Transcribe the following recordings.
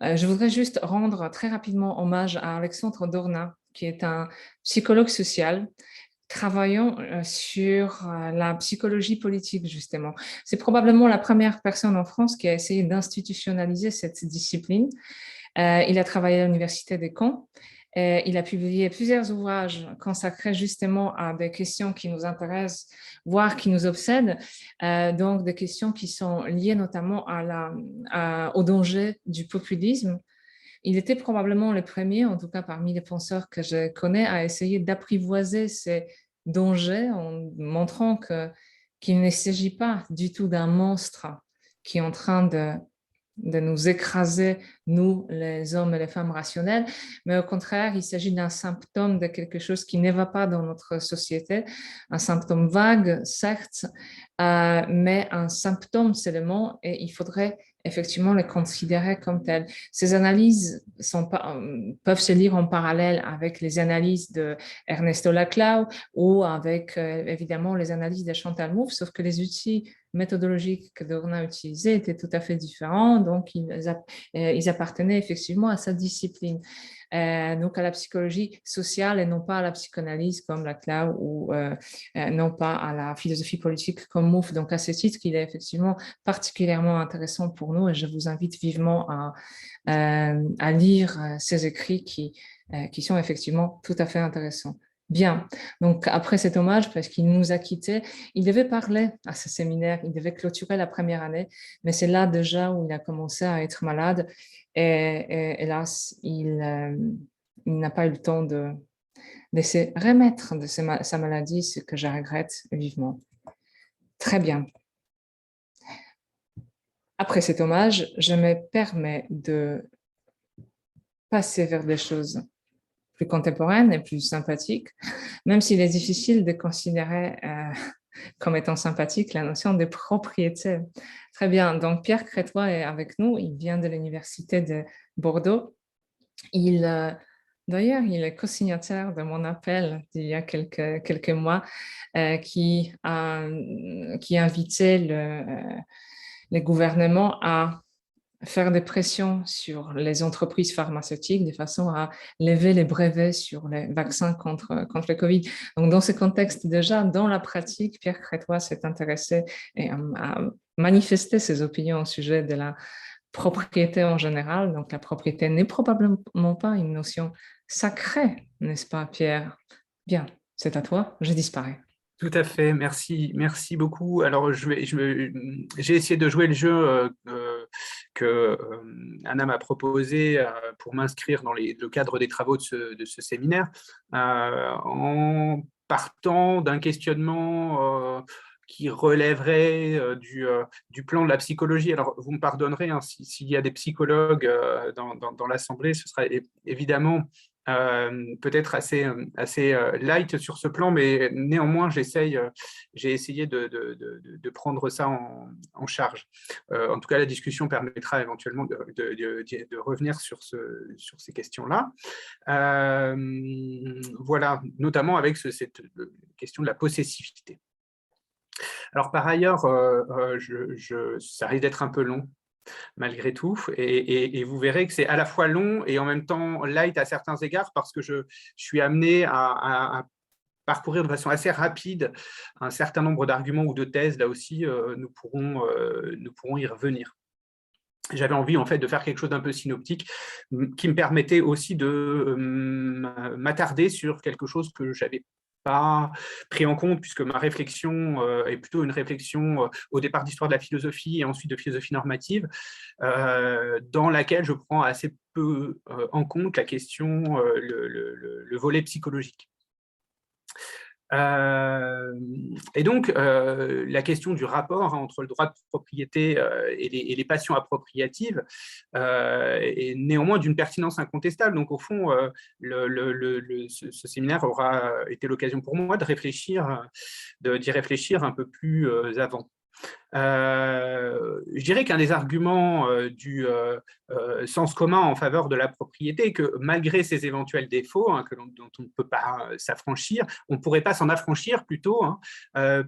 Je voudrais juste rendre très rapidement hommage à Alexandre Dorna, qui est un psychologue social travaillant sur la psychologie politique, justement. C'est probablement la première personne en France qui a essayé d'institutionnaliser cette discipline. Il a travaillé à l'Université de Caen. Il a publié plusieurs ouvrages consacrés justement à des questions qui nous intéressent, voire qui nous obsèdent, donc des questions qui sont liées notamment au danger du populisme. Il était probablement le premier, en tout cas parmi les penseurs que je connais, à essayer d'apprivoiser ces dangers en montrant qu'il ne s'agit pas du tout d'un monstre qui est en train de nous écraser, nous, les hommes et les femmes rationnels, mais au contraire, il s'agit d'un symptôme de quelque chose qui ne va pas dans notre société, un symptôme vague, certes, mais un symptôme seulement, et il faudrait effectivement les considérer comme tels. Ces analyses peuvent se lire en parallèle avec les analyses de Ernesto Laclau ou avec évidemment les analyses de Chantal Mouffe, sauf que les outils méthodologiques que Dorna utilisait étaient tout à fait différents, donc ils appartenaient effectivement à sa discipline. Donc à la psychologie sociale et non pas à la psychanalyse comme Laclau ou non pas à la philosophie politique comme Mouffe. Donc à ce titre, il est effectivement particulièrement intéressant pour nous et je vous invite vivement à lire ces écrits qui sont effectivement tout à fait intéressants. Bien, donc après cet hommage, parce qu'il nous a quittés, il devait parler à ce séminaire, il devait clôturer la première année, mais c'est là déjà où il a commencé à être malade et hélas, il n'a pas eu le temps de se remettre de sa maladie, ce que je regrette vivement. Très bien. Après cet hommage, je me permets de passer vers des choses plus contemporaines et plus sympathiques, même s'il est difficile de considérer comme étant sympathique la notion de propriété. Très bien, donc Pierre Crétois est avec nous, il vient de l'Université de Bordeaux. D'ailleurs, il est co-signataire de mon appel d'il y a quelques mois qui invitait le gouvernement à faire des pressions sur les entreprises pharmaceutiques de façon à lever les brevets sur les vaccins contre le Covid. Donc, dans ce contexte, déjà, dans la pratique, Pierre Crétois s'est intéressé et a manifesté ses opinions au sujet de la propriété en général. Donc, la propriété n'est probablement pas une notion sacrée, n'est-ce pas, Pierre? Bien, c'est à toi, je disparais. Tout à fait, merci beaucoup. Alors, j'ai essayé de jouer le jeu que Anna m'a proposé pour m'inscrire dans le cadre des travaux de ce séminaire, en partant d'un questionnement qui relèverait du plan de la psychologie. Alors, vous me pardonnerez, hein, s'il y a des psychologues dans l'Assemblée, ce sera évidemment peut-être assez light sur ce plan, mais néanmoins, j'ai essayé de prendre ça en charge. En tout cas, la discussion permettra éventuellement de revenir sur ces questions-là. Voilà, notamment avec cette question de la possessivité. Alors, par ailleurs, ça risque d'être un peu long, malgré tout, et vous verrez que c'est à la fois long et en même temps light à certains égards, parce que je suis amené à parcourir de façon assez rapide un certain nombre d'arguments ou de thèses. Là aussi, nous pourrons y revenir. J'avais envie en fait de faire quelque chose d'un peu synoptique qui me permettait aussi de m'attarder sur quelque chose que j'avais pas pris en compte, puisque ma réflexion est plutôt une réflexion au départ d'histoire de la philosophie et ensuite de philosophie normative, dans laquelle je prends assez peu en compte la question, le volet psychologique. Et donc, la question du rapport entre le droit de propriété et les passions appropriatives est néanmoins d'une pertinence incontestable. Donc, au fond, ce séminaire aura été l'occasion pour moi d'y réfléchir un peu plus avant. Je dirais qu'un des arguments du sens commun en faveur de la propriété est que malgré ses éventuels défauts, hein, dont on ne peut pas s'affranchir, on ne pourrait pas s'en affranchir plutôt, hein,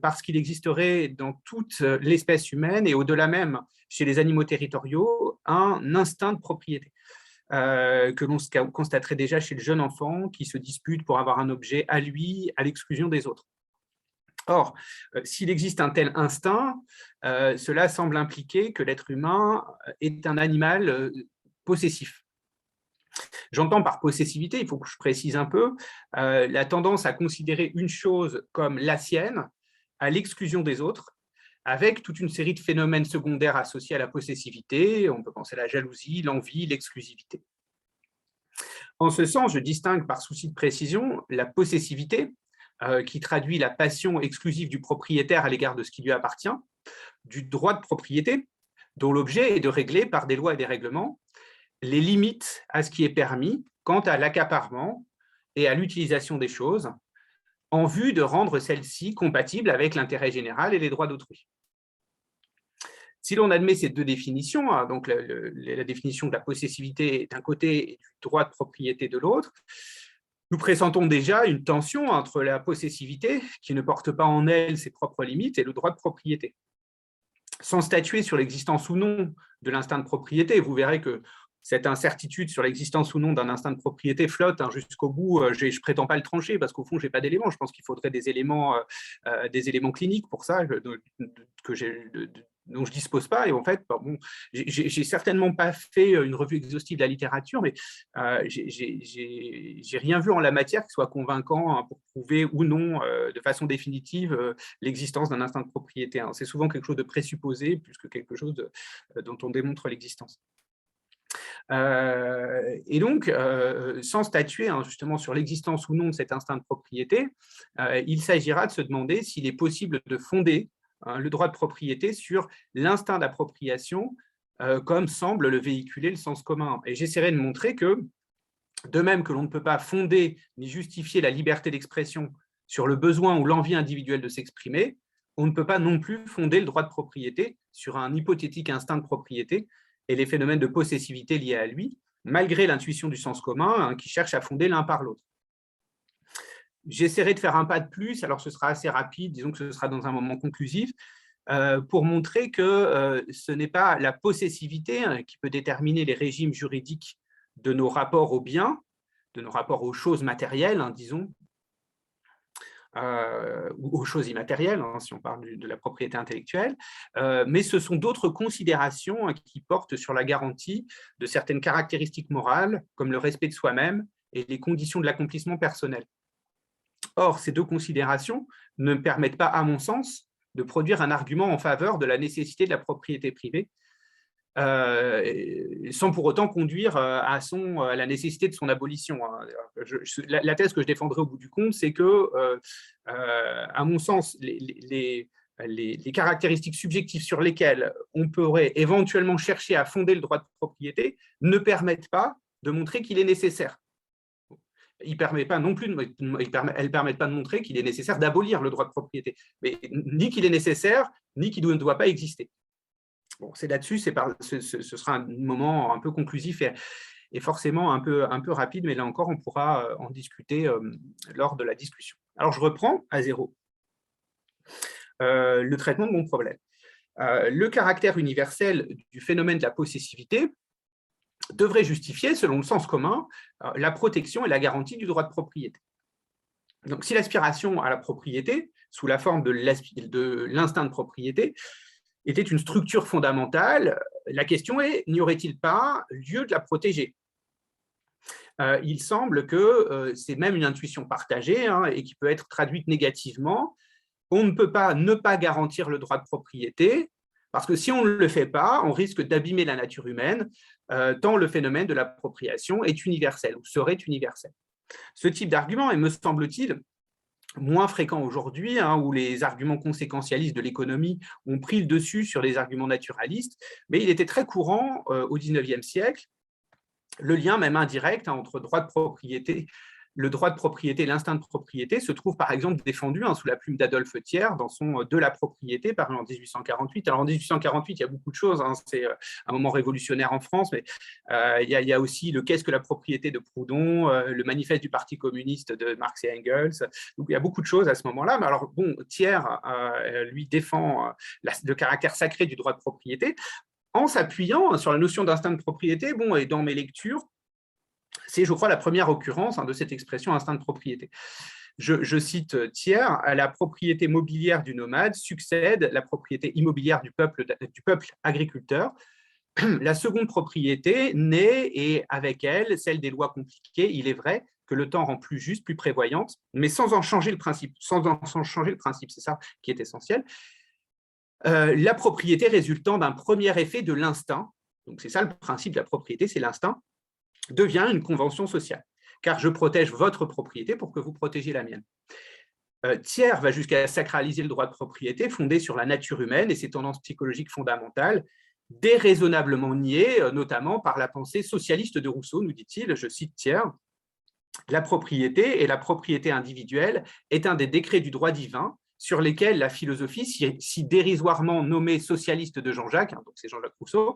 parce qu'il existerait dans toute l'espèce humaine et au-delà même chez les animaux territoriaux un instinct de propriété. que l'on constaterait déjà chez le jeune enfant qui se dispute pour avoir un objet à lui, à l'exclusion des autres. Or, s'il existe un tel instinct, cela semble impliquer que l'être humain est un animal possessif. J'entends par possessivité, il faut que je précise un peu, la tendance à considérer une chose comme la sienne, à l'exclusion des autres, avec toute une série de phénomènes secondaires associés à la possessivité. On peut penser à la jalousie, l'envie, l'exclusivité. En ce sens, je distingue par souci de précision la possessivité, qui traduit la passion exclusive du propriétaire à l'égard de ce qui lui appartient, du droit de propriété, dont l'objet est de régler par des lois et des règlements les limites à ce qui est permis quant à l'accaparement et à l'utilisation des choses, en vue de rendre celles-ci compatibles avec l'intérêt général et les droits d'autrui. Si l'on admet ces deux définitions, donc la définition de la possessivité d'un côté et du droit de propriété de l'autre, nous pressentons déjà une tension entre la possessivité, qui ne porte pas en elle ses propres limites, et le droit de propriété. Sans statuer sur l'existence ou non de l'instinct de propriété, vous verrez que cette incertitude sur l'existence ou non d'un instinct de propriété flotte jusqu'au bout. Je ne prétends pas le trancher parce qu'au fond, je n'ai pas d'éléments. Je pense qu'il faudrait des éléments cliniques pour ça, dont je ne dispose pas. Et en fait, bon, j'ai certainement pas fait une revue exhaustive de la littérature, mais j'ai rien vu en la matière qui soit convaincant pour prouver ou non de façon définitive l'existence d'un instinct de propriété. C'est souvent quelque chose de présupposé plus que quelque chose dont on démontre l'existence. Et donc, sans statuer justement sur l'existence ou non de cet instinct de propriété, il s'agira de se demander s'il est possible de fonder le droit de propriété sur l'instinct d'appropriation, comme semble le véhiculer le sens commun. Et j'essaierai de montrer que, de même que l'on ne peut pas fonder ni justifier la liberté d'expression sur le besoin ou l'envie individuelle de s'exprimer, on ne peut pas non plus fonder le droit de propriété sur un hypothétique instinct de propriété et les phénomènes de possessivité liés à lui, malgré l'intuition du sens commun qui cherche à fonder l'un par l'autre. J'essaierai de faire un pas de plus, alors ce sera assez rapide, disons que ce sera dans un moment conclusif, pour montrer que ce n'est pas la possessivité qui peut déterminer les régimes juridiques de nos rapports aux biens, de nos rapports aux choses matérielles, disons, ou aux choses immatérielles, si on parle de la propriété intellectuelle, mais ce sont d'autres considérations qui portent sur la garantie de certaines caractéristiques morales, comme le respect de soi-même et les conditions de l'accomplissement personnel. Or, ces deux considérations ne permettent pas, à mon sens, de produire un argument en faveur de la nécessité de la propriété privée, sans pour autant conduire à la nécessité de son abolition. La thèse que je défendrai au bout du compte, c'est que, à mon sens, les caractéristiques subjectives sur lesquelles on pourrait éventuellement chercher à fonder le droit de propriété ne permettent pas de montrer qu'il est nécessaire. Elles ne permettent pas de montrer qu'il est nécessaire d'abolir le droit de propriété, mais ni qu'il est nécessaire, ni qu'il ne doit pas exister. Bon, c'est là-dessus, ce sera un moment un peu conclusif et forcément un peu rapide, mais là encore, on pourra en discuter lors de la discussion. Alors, je reprends à zéro le traitement de mon problème. Le caractère universel du phénomène de la possessivité devrait justifier, selon le sens commun, la protection et la garantie du droit de propriété. Donc, si l'aspiration à la propriété, sous la forme de l'instinct de propriété, était une structure fondamentale, la question est, n'y aurait-il pas lieu de la protéger ? Il semble que c'est même une intuition partagée et qui peut être traduite négativement. On ne peut pas ne pas garantir le droit de propriété, parce que si on ne le fait pas, on risque d'abîmer la nature humaine, tant le phénomène de l'appropriation est universel ou serait universel. Ce type d'argument est, me semble-t-il, moins fréquent aujourd'hui, où les arguments conséquentialistes de l'économie ont pris le dessus sur les arguments naturalistes, mais il était très courant au XIXe siècle, le lien même indirect entre droit de propriété, le droit de propriété et l'instinct de propriété se trouve par exemple défendu sous la plume d'Adolphe Thiers dans son De la propriété, paru en 1848. Alors en 1848, il y a beaucoup de choses, c'est un moment révolutionnaire en France, mais il y a aussi le Qu'est-ce que la propriété de Proudhon, le manifeste du Parti communiste de Marx et Engels. Donc il y a beaucoup de choses à ce moment-là. Mais alors bon, Thiers, lui, défend le caractère sacré du droit de propriété en s'appuyant sur la notion d'instinct de propriété. Bon, et dans mes lectures, C'est, je crois, la première occurrence de cette expression instinct de propriété. Je cite Thiers, à la propriété mobilière du nomade succède la propriété immobilière du peuple agriculteur. La seconde propriété naît et avec elle, celle des lois compliquées, il est vrai, que le temps rend plus juste, plus prévoyante, mais sans en changer le principe. C'est ça qui est essentiel. La propriété résultant d'un premier effet de l'instinct, donc c'est ça le principe de la propriété, c'est l'instinct, devient une convention sociale, car je protège votre propriété pour que vous protégiez la mienne. Thiers va jusqu'à sacraliser le droit de propriété fondé sur la nature humaine et ses tendances psychologiques fondamentales, déraisonnablement niées, notamment par la pensée socialiste de Rousseau, nous dit-il, je cite Thiers, la propriété et la propriété individuelle est un des décrets du droit divin sur lesquels la philosophie, si dérisoirement nommée socialiste de Jean-Jacques, donc c'est Jean-Jacques Rousseau,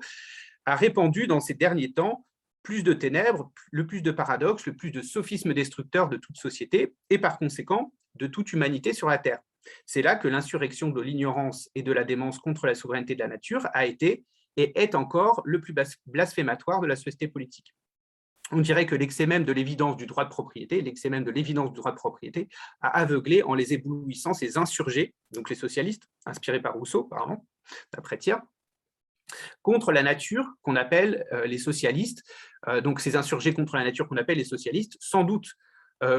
a répandu dans ces derniers temps plus de ténèbres, le plus de paradoxes, le plus de sophismes destructeurs de toute société et par conséquent de toute humanité sur la Terre. C'est là que l'insurrection de l'ignorance et de la démence contre la souveraineté de la nature a été et est encore le plus blasphématoire de la société politique. On dirait que l'excès même de l'évidence du droit de propriété, a aveuglé en les éblouissant ces insurgés, donc les socialistes, inspirés par Rousseau, apparemment, d'après Thiers, contre la nature qu'on appelle les socialistes, donc ces insurgés contre la nature qu'on appelle les socialistes, sans doute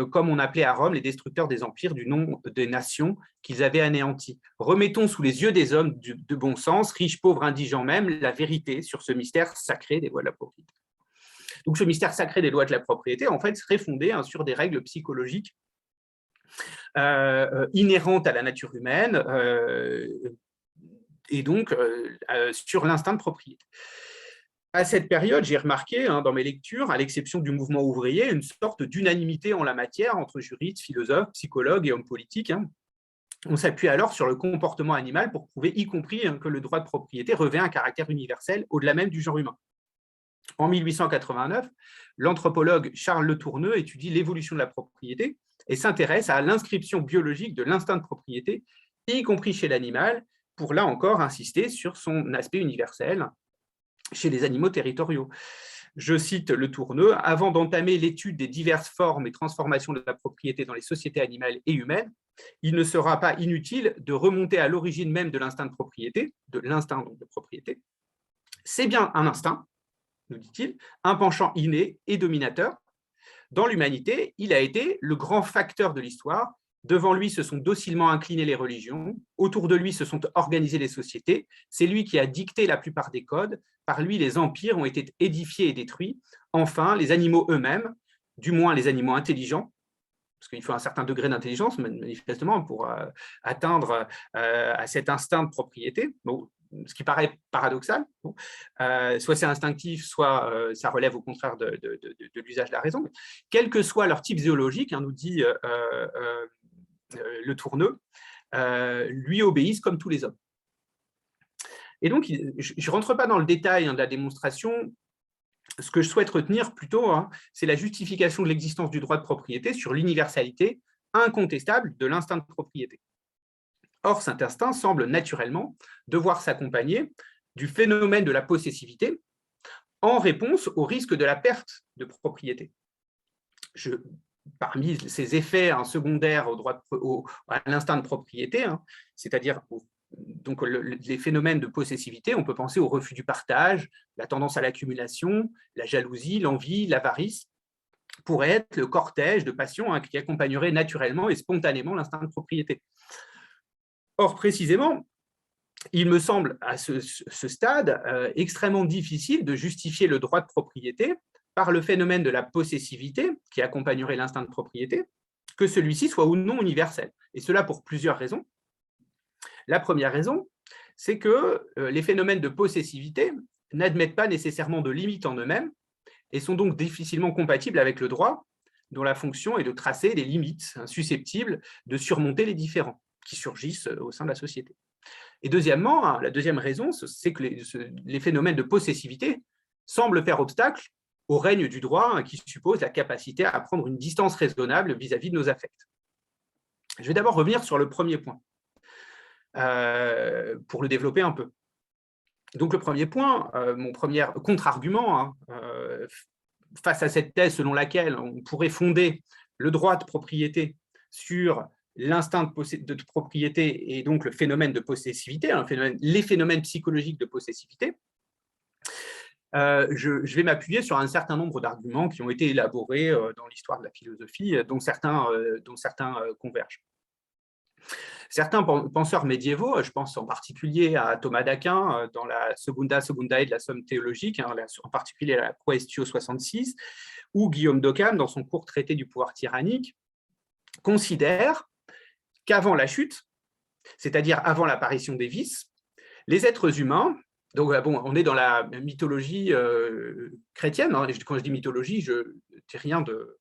comme on appelait à Rome les destructeurs des empires du nom des nations qu'ils avaient anéantis. Remettons sous les yeux des hommes de bon sens, riches, pauvres, indigents même, la vérité sur ce mystère sacré des lois de la propriété. Donc ce mystère sacré des lois de la propriété, en fait, serait fondé sur des règles psychologiques inhérentes à la nature humaine, et donc sur l'instinct de propriété. À cette période, j'ai remarqué dans mes lectures, à l'exception du mouvement ouvrier, une sorte d'unanimité en la matière entre juristes, philosophes, psychologues et hommes politiques. On s'appuie alors sur le comportement animal pour prouver, y compris que le droit de propriété revêt un caractère universel au-delà même du genre humain. En 1889, l'anthropologue Charles Le Tourneux étudie l'évolution de la propriété et s'intéresse à l'inscription biologique de l'instinct de propriété, y compris chez l'animal, pour là encore insister sur son aspect universel chez les animaux territoriaux. Je cite Le Tourneux, « Avant d'entamer l'étude des diverses formes et transformations de la propriété dans les sociétés animales et humaines, il ne sera pas inutile de remonter à l'origine même de l'instinct de propriété, C'est bien un instinct, nous dit-il, un penchant inné et dominateur. Dans l'humanité, il a été le grand facteur de l'histoire. Devant lui se sont docilement inclinées les religions, autour de lui se sont organisées les sociétés, c'est lui qui a dicté la plupart des codes, par lui les empires ont été édifiés et détruits, enfin les animaux eux-mêmes, du moins les animaux intelligents, parce qu'il faut un certain degré d'intelligence manifestement pour atteindre à cet instinct de propriété, bon, ce qui paraît paradoxal, bon. Soit c'est instinctif, soit ça relève au contraire de l'usage de la raison, mais quel que soit leur type zoologique, nous dit Le Tourneux, lui obéissent comme tous les hommes. Et donc, je ne rentre pas dans le détail de la démonstration. Ce que je souhaite retenir plutôt, c'est la justification de l'existence du droit de propriété sur l'universalité incontestable de l'instinct de propriété. Or, cet instinct semble naturellement devoir s'accompagner du phénomène de la possessivité en réponse au risque de la perte de propriété. Parmi ces effets secondaires à l'instinct de propriété, c'est-à-dire donc les phénomènes de possessivité, on peut penser au refus du partage, la tendance à l'accumulation, la jalousie, l'envie, l'avarice, pourrait être le cortège de passions qui accompagnerait naturellement et spontanément l'instinct de propriété. Or, précisément, il me semble à ce stade extrêmement difficile de justifier le droit de propriété par le phénomène de la possessivité qui accompagnerait l'instinct de propriété, que celui-ci soit ou non universel. Et cela pour plusieurs raisons. La première raison, c'est que les phénomènes de possessivité n'admettent pas nécessairement de limites en eux-mêmes et sont donc difficilement compatibles avec le droit, dont la fonction est de tracer des limites susceptibles de surmonter les différends qui surgissent au sein de la société. Et deuxièmement, la deuxième raison, c'est que les phénomènes de possessivité semblent faire obstacle au règne du droit qui suppose la capacité à prendre une distance raisonnable vis-à-vis de nos affects. Je vais d'abord revenir sur le premier point, pour le développer un peu. Donc le premier point, mon premier contre-argument face à cette thèse selon laquelle on pourrait fonder le droit de propriété sur l'instinct de propriété et donc le phénomène de possessivité, les phénomènes psychologiques de possessivité, je vais m'appuyer sur un certain nombre d'arguments qui ont été élaborés dans l'histoire de la philosophie, dont certains convergent. Certains penseurs médiévaux, je pense en particulier à Thomas d'Aquin dans la Segundae de la Somme théologique, en particulier la Quaestio 66, ou Guillaume d'Occam dans son court traité du pouvoir tyrannique, considèrent qu'avant la chute, c'est-à-dire avant l'apparition des vices, les êtres humains, donc bon, on est dans la mythologie chrétienne, hein, quand je dis mythologie, je ne dis rien de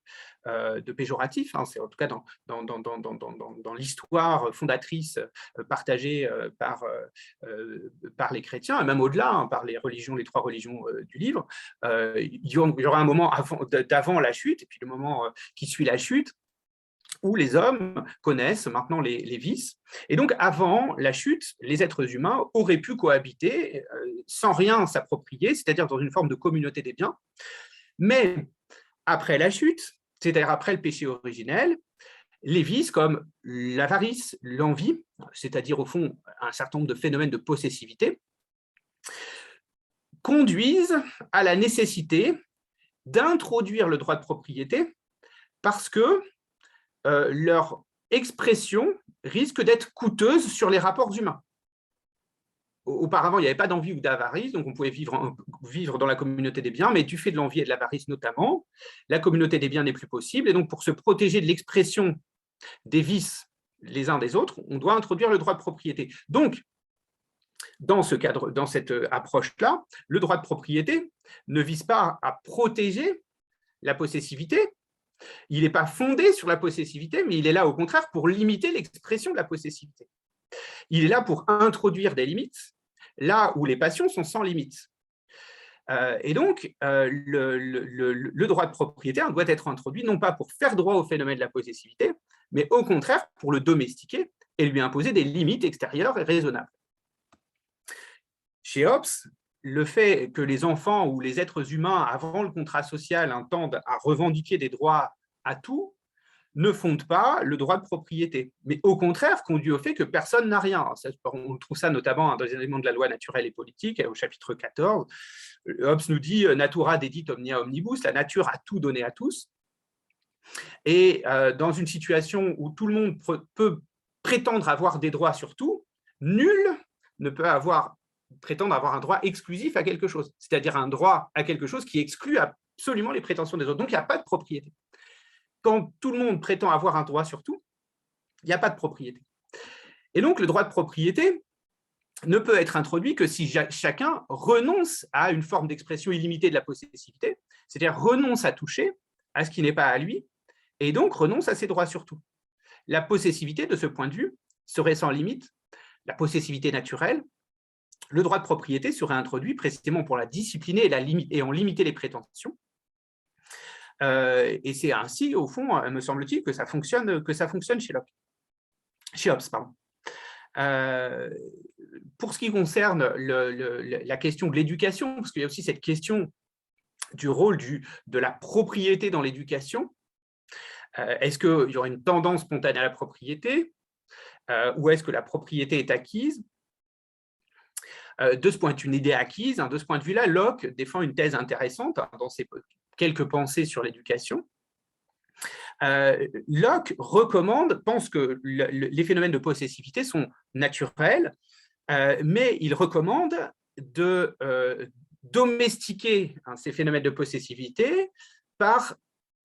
péjoratif, hein, c'est en tout cas dans l'histoire fondatrice partagée par les chrétiens, et même au-delà, hein, par les trois religions du livre, il y aura un moment d'avant la chute, et puis le moment qui suit la chute, où les hommes connaissent maintenant les vices. Et donc, avant la chute, les êtres humains auraient pu cohabiter sans rien s'approprier, c'est-à-dire dans une forme de communauté des biens. Mais après la chute, c'est-à-dire après le péché originel, les vices comme l'avarice, l'envie, c'est-à-dire au fond un certain nombre de phénomènes de possessivité, conduisent à la nécessité d'introduire le droit de propriété parce que leur expression risque d'être coûteuse sur les rapports humains. Auparavant, il n'y avait pas d'envie ou d'avarice, donc on pouvait vivre dans la communauté des biens, mais du fait de l'envie et de l'avarice notamment, la communauté des biens n'est plus possible, et donc pour se protéger de l'expression des vices les uns des autres, on doit introduire le droit de propriété. Donc, dans ce cadre, dans cette approche-là, le droit de propriété ne vise pas à protéger la possessivité. Il n'est pas fondé sur la possessivité, mais il est là au contraire pour limiter l'expression de la possessivité. Il est là pour introduire des limites, là où les passions sont sans limite. Et donc, le droit de propriété doit être introduit non pas pour faire droit au phénomène de la possessivité, mais au contraire pour le domestiquer et lui imposer des limites extérieures et raisonnables. Chez Hobbes, le fait que les enfants ou les êtres humains, avant le contrat social, tendent à revendiquer des droits à tout, ne fonde pas le droit de propriété, mais au contraire conduit au fait que personne n'a rien. On trouve ça notamment dans les éléments de la loi naturelle et politique, au chapitre 14. Hobbes nous dit « Natura dedit omnia omnibus », la nature a tout donné à tous. Et dans une situation où tout le monde peut prétendre avoir des droits sur tout, nul ne peut prétendre avoir un droit exclusif à quelque chose, c'est-à-dire un droit à quelque chose qui exclut absolument les prétentions des autres. Donc, il n'y a pas de propriété. Quand tout le monde prétend avoir un droit sur tout, il n'y a pas de propriété. Et donc, le droit de propriété ne peut être introduit que si chacun renonce à une forme d'expression illimitée de la possessivité, c'est-à-dire renonce à toucher à ce qui n'est pas à lui, et donc renonce à ses droits sur tout. La possessivité, de ce point de vue, serait sans limite. La possessivité naturelle, le droit de propriété serait introduit précisément pour la discipliner et en limiter les prétentions. Et c'est ainsi, au fond, me semble-t-il, que ça fonctionne chez Hobbes. Pour ce qui concerne la question de l'éducation, parce qu'il y a aussi cette question du rôle de la propriété dans l'éducation, est-ce qu'il y aura une tendance spontanée à la propriété ou est-ce que la propriété est acquise? De ce point de vue, une idée acquise, de ce point de vue-là, Locke défend une thèse intéressante dans ses quelques pensées sur l'éducation. Locke pense que les phénomènes de possessivité sont naturels, mais il recommande de domestiquer ces phénomènes de possessivité par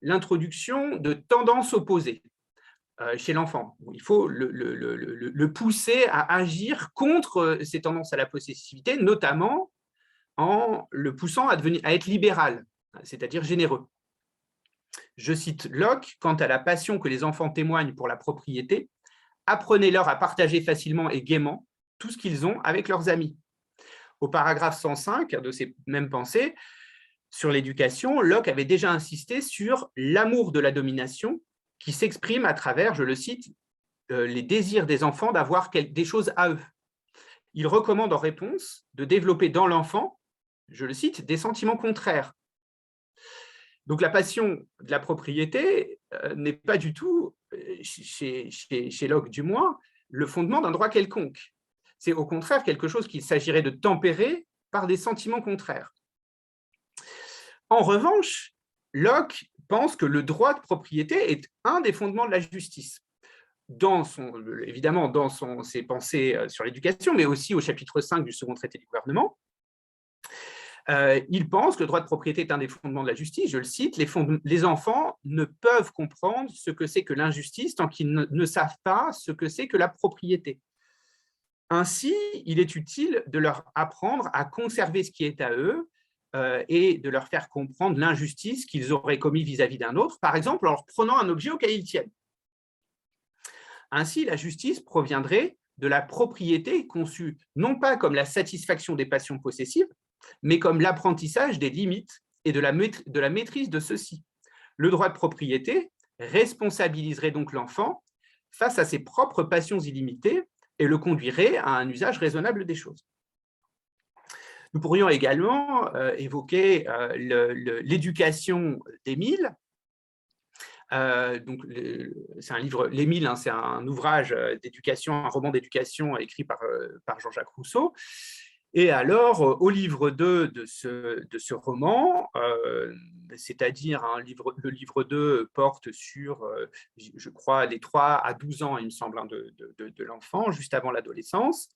l'introduction de tendances opposées chez l'enfant. Il faut le pousser à agir contre ces tendances à la possessivité, notamment en le poussant à être libéral, c'est-à-dire généreux. Je cite Locke, quant à la passion que les enfants témoignent pour la propriété, apprenez-leur à partager facilement et gaiement tout ce qu'ils ont avec leurs amis. Au paragraphe 105 de ces mêmes pensées, sur l'éducation, Locke avait déjà insisté sur l'amour de la domination qui s'exprime à travers, je le cite, les désirs des enfants d'avoir des choses à eux. Il recommande en réponse de développer dans l'enfant, je le cite, des sentiments contraires. Donc, la passion de la propriété n'est pas du tout, chez Locke du moins, le fondement d'un droit quelconque. C'est au contraire quelque chose qu'il s'agirait de tempérer par des sentiments contraires. En revanche, Locke pense que le droit de propriété est un des fondements de la justice. Évidemment, dans ses pensées sur l'éducation, mais aussi au chapitre 5 du second traité du gouvernement, il pense que le droit de propriété est un des fondements de la justice. Je le cite, les enfants ne peuvent comprendre ce que c'est que l'injustice tant qu'ils ne savent pas ce que c'est que la propriété. Ainsi, il est utile de leur apprendre à conserver ce qui est à eux et de leur faire comprendre l'injustice qu'ils auraient commis vis-à-vis d'un autre, par exemple en leur prenant un objet auquel ils tiennent. Ainsi, la justice proviendrait de la propriété conçue non pas comme la satisfaction des passions possessives, mais comme l'apprentissage des limites et de la maîtrise de ceux-ci. Le droit de propriété responsabiliserait donc l'enfant face à ses propres passions illimitées et le conduirait à un usage raisonnable des choses. Nous pourrions également évoquer l'éducation d'Émile. C'est un livre, l'Émile, hein, c'est un ouvrage d'éducation, un roman d'éducation écrit par Jean-Jacques Rousseau. Et alors, au livre 2 de ce roman, c'est-à-dire le livre 2 porte sur, je crois, les 3 à 12 ans, il me semble, hein, de l'enfant, juste avant l'adolescence,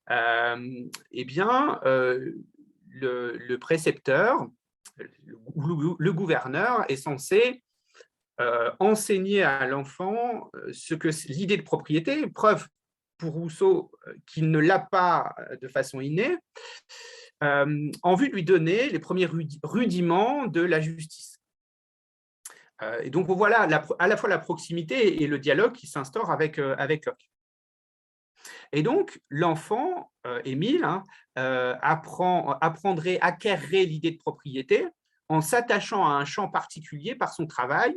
eh bien, le précepteur, le gouverneur est censé enseigner à l'enfant ce que l'idée de propriété, preuve pour Rousseau qu'il ne l'a pas de façon innée, en vue de lui donner les premiers rudiments de la justice. Et donc voilà à la fois la proximité et le dialogue qui s'instaure avec Locke. Et donc l'enfant, Émile, acquerrait l'idée de propriété en s'attachant à un champ particulier par son travail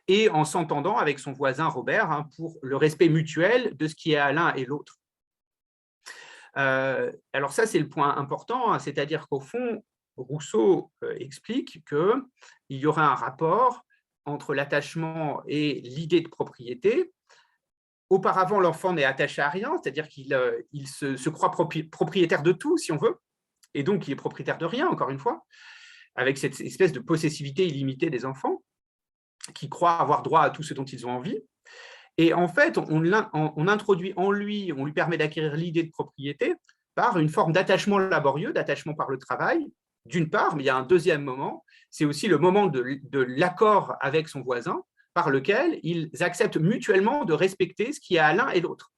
et en s'entendant avec son voisin Robert pour le respect mutuel de ce qui est à l'un et l'autre. Alors ça, c'est le point important, c'est-à-dire qu'au fond, Rousseau explique qu'il y aurait un rapport entre l'attachement et l'idée de propriété. Auparavant, l'enfant n'est attaché à rien, c'est-à-dire qu'il se croit propriétaire de tout, si on veut, et donc il est propriétaire de rien, encore une fois, avec cette espèce de possessivité illimitée des enfants, qui croient avoir droit à tout ce dont ils ont envie. Et en fait, on introduit en lui, on lui permet d'acquérir l'idée de propriété par une forme d'attachement laborieux, d'attachement par le travail, d'une part, mais il y a un deuxième moment, c'est aussi le moment de l'accord avec son voisin, par lequel ils acceptent mutuellement de respecter ce qui est à l'un et l'autre.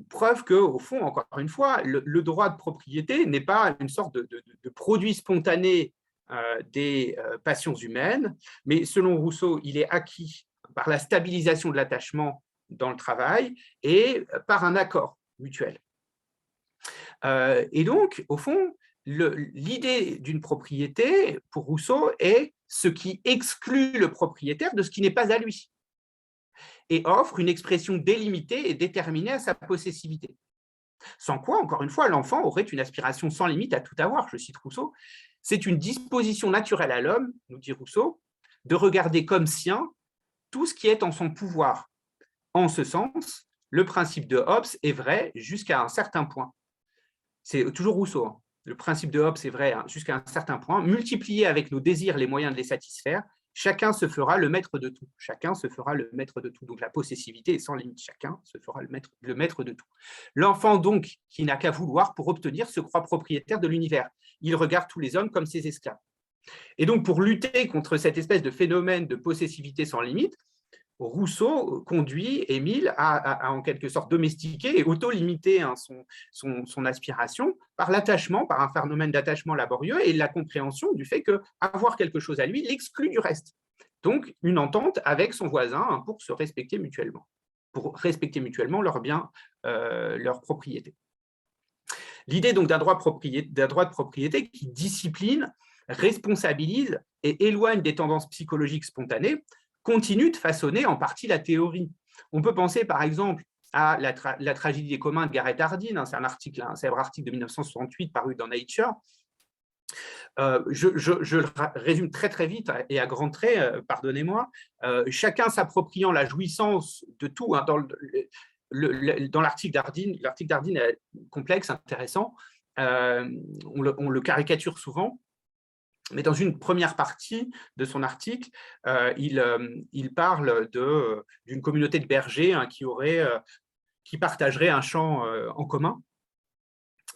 Preuve qu'au fond, encore une fois, le droit de propriété n'est pas une sorte de produit spontané des passions humaines, mais selon Rousseau, il est acquis par la stabilisation de l'attachement dans le travail et par un accord mutuel. Et donc, au fond, l'idée d'une propriété, pour Rousseau, est ce qui exclut le propriétaire de ce qui n'est pas à lui et offre une expression délimitée et déterminée à sa possessivité. Sans quoi, encore une fois, l'enfant aurait une aspiration sans limite à tout avoir, je cite Rousseau. C'est une disposition naturelle à l'homme, nous dit Rousseau, de regarder comme sien tout ce qui est en son pouvoir. En ce sens, le principe de Hobbes est vrai jusqu'à un certain point. C'est toujours Rousseau. Hein. Le principe de Hobbes est vrai jusqu'à un certain point. Multiplié avec nos désirs les moyens de les satisfaire, chacun se fera le maître de tout. Chacun se fera le maître de tout. Donc la possessivité est sans limite. Chacun se fera le maître de tout. L'enfant, donc, qui n'a qu'à vouloir pour obtenir, se croit propriétaire de l'univers. Il regarde tous les hommes comme ses esclaves. Et donc, pour lutter contre cette espèce de phénomène de possessivité sans limite, Rousseau conduit Émile à en quelque sorte domestiquer et auto-limiter son aspiration par l'attachement, par un phénomène d'attachement laborieux et la compréhension du fait qu'avoir quelque chose à lui l'exclut du reste. Donc, une entente avec son voisin pour se respecter mutuellement, leurs biens, leurs propriétés. L'idée donc d'un droit de propriété qui discipline, responsabilise et éloigne des tendances psychologiques spontanées continue de façonner en partie la théorie. On peut penser par exemple à la tragédie des communs de Garrett Hardin, c'est un célèbre article de 1968 paru dans Nature, Je le résume très très vite et à grands traits, pardonnez-moi, chacun s'appropriant la jouissance de tout, hein, dans l'article d'Hardin est complexe, intéressant, on le caricature souvent, mais dans une première partie de son article, il parle d'une communauté de bergers, hein, qui partagerait un champ en commun.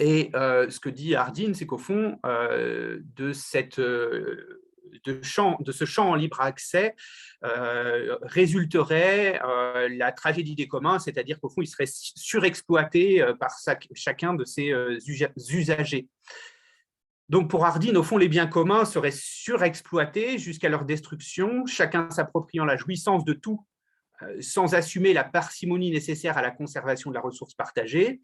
Et ce que dit Hardin, c'est qu'au fond, de ce champ en libre accès résulterait la tragédie des communs, c'est-à-dire qu'au fond, il serait surexploité par chacun de ses usagers. Donc pour Hardin, au fond, les biens communs seraient surexploités jusqu'à leur destruction, chacun s'appropriant la jouissance de tout sans assumer la parcimonie nécessaire à la conservation de la ressource partagée.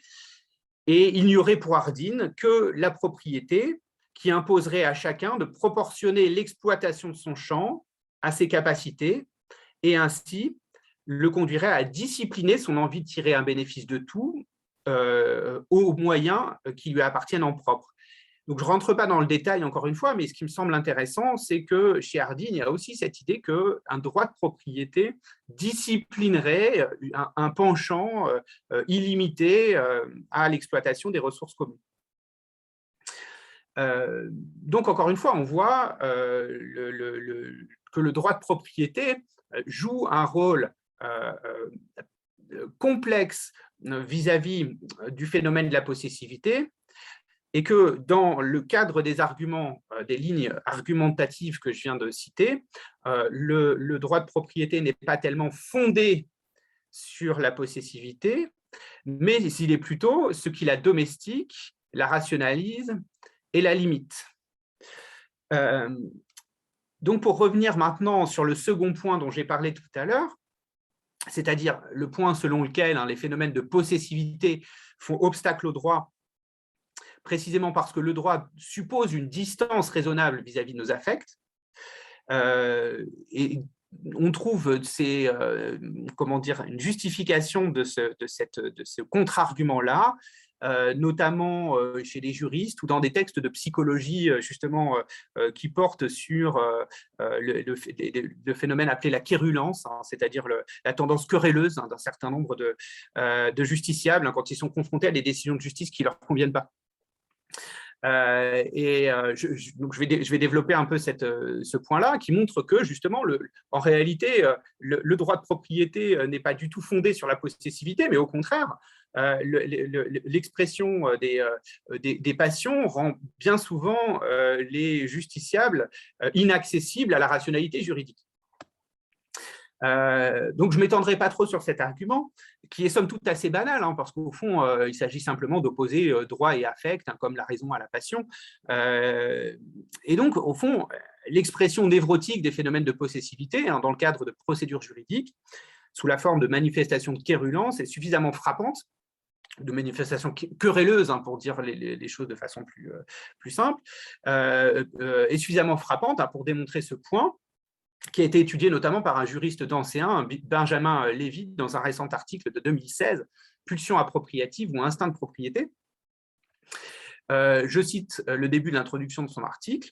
Et il n'y aurait pour Hardin que la propriété qui imposerait à chacun de proportionner l'exploitation de son champ à ses capacités et ainsi le conduirait à discipliner son envie de tirer un bénéfice de tout aux moyens qui lui appartiennent en propre. Donc, je ne rentre pas dans le détail encore une fois, mais ce qui me semble intéressant, c'est que chez Hardin, il y a aussi cette idée qu'un droit de propriété disciplinerait un penchant illimité à l'exploitation des ressources communes. Donc, encore une fois, on voit que le droit de propriété joue un rôle complexe vis-à-vis du phénomène de la possessivité, et que dans le cadre des arguments, des lignes argumentatives que je viens de citer, le droit de propriété n'est pas tellement fondé sur la possessivité, mais il est plutôt ce qui la domestique, la rationalise et la limite. Donc, pour revenir maintenant sur le second point dont j'ai parlé tout à l'heure, c'est-à-dire le point selon lequel les phénomènes de possessivité font obstacle au droit, précisément parce que le droit suppose une distance raisonnable vis-à-vis de nos affects. Et on trouve une justification de ce contre-argument-là, notamment chez les juristes ou dans des textes de psychologie justement qui portent sur le phénomène appelé la quérulence, hein, c'est-à-dire la tendance querelleuse d'un certain nombre de justiciables quand ils sont confrontés à des décisions de justice qui ne leur conviennent pas. Donc je vais développer un peu ce point-là qui montre que justement, en réalité, le droit de propriété n'est pas du tout fondé sur la possessivité, mais au contraire, l'expression des passions rend bien souvent les justiciables inaccessibles à la rationalité juridique. Donc, je ne m'étendrai pas trop sur cet argument, qui est somme toute assez banal, hein, parce qu'au fond, il s'agit simplement d'opposer droit et affect, hein, comme la raison à la passion. Et donc, au fond, l'expression névrotique des phénomènes de possessivité, hein, dans le cadre de procédures juridiques, sous la forme de manifestations de quérulence, est suffisamment frappante, de manifestations querelleuses, hein, pour dire les choses de façon plus simple, est suffisamment frappante, hein, pour démontrer ce point, qui a été étudié notamment par un juriste dancéen, Benjamin Lévy, dans un récent article de 2016, Pulsion appropriative ou instinct de propriété. Je cite le début de l'introduction de son article.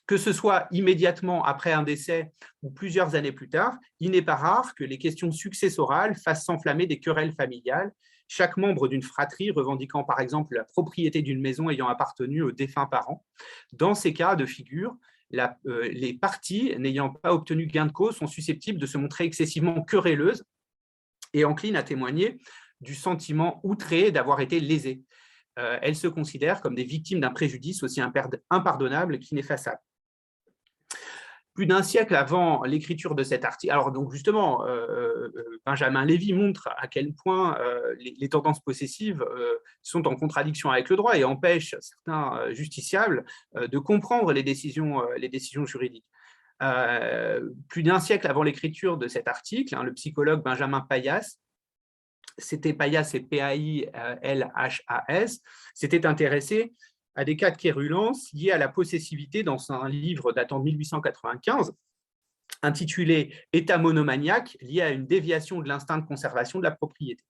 Que ce soit immédiatement après un décès ou plusieurs années plus tard, il n'est pas rare que les questions successorales fassent s'enflammer des querelles familiales, chaque membre d'une fratrie revendiquant par exemple la propriété d'une maison ayant appartenu aux défunts parents. Dans ces cas de figure, les parties n'ayant pas obtenu gain de cause sont susceptibles de se montrer excessivement querelleuses et enclines à témoigner du sentiment outré d'avoir été lésées. Elles se considèrent comme des victimes d'un préjudice aussi impardonnable qu'ineffaçable. Plus d'un siècle avant l'écriture de cet article, alors donc justement, Benjamin Lévy montre à quel point les tendances possessives sont en contradiction avec le droit et empêchent certains justiciables de comprendre les décisions juridiques. Plus d'un siècle avant l'écriture de cet article, le psychologue Benjamin Payas, c'était Payas et P-A-I-L-H-A-S, s'était intéressé à des cas de quérulence liés à la possessivité dans un livre datant de 1895, intitulé « État monomaniaque lié à une déviation de l'instinct de conservation de la propriété ».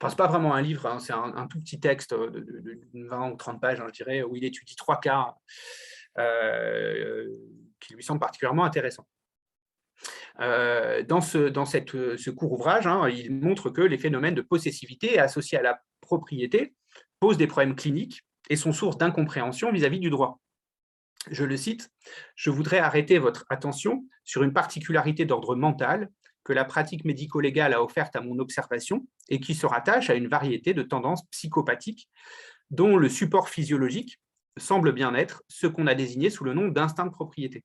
Enfin, ce n'est pas vraiment un livre, hein, c'est un tout petit texte de 20 ou 30 pages, hein, je dirais, où il étudie 3 cas qui lui semblent particulièrement intéressants. Dans ce court ouvrage, hein, il montre que les phénomènes de possessivité associés à la propriété posent des problèmes cliniques et sont source d'incompréhension vis-à-vis du droit. Je le cite, « Je voudrais arrêter votre attention sur une particularité d'ordre mental que la pratique médico-légale a offerte à mon observation et qui se rattache à une variété de tendances psychopathiques dont le support physiologique semble bien être ce qu'on a désigné sous le nom d'instinct de propriété. »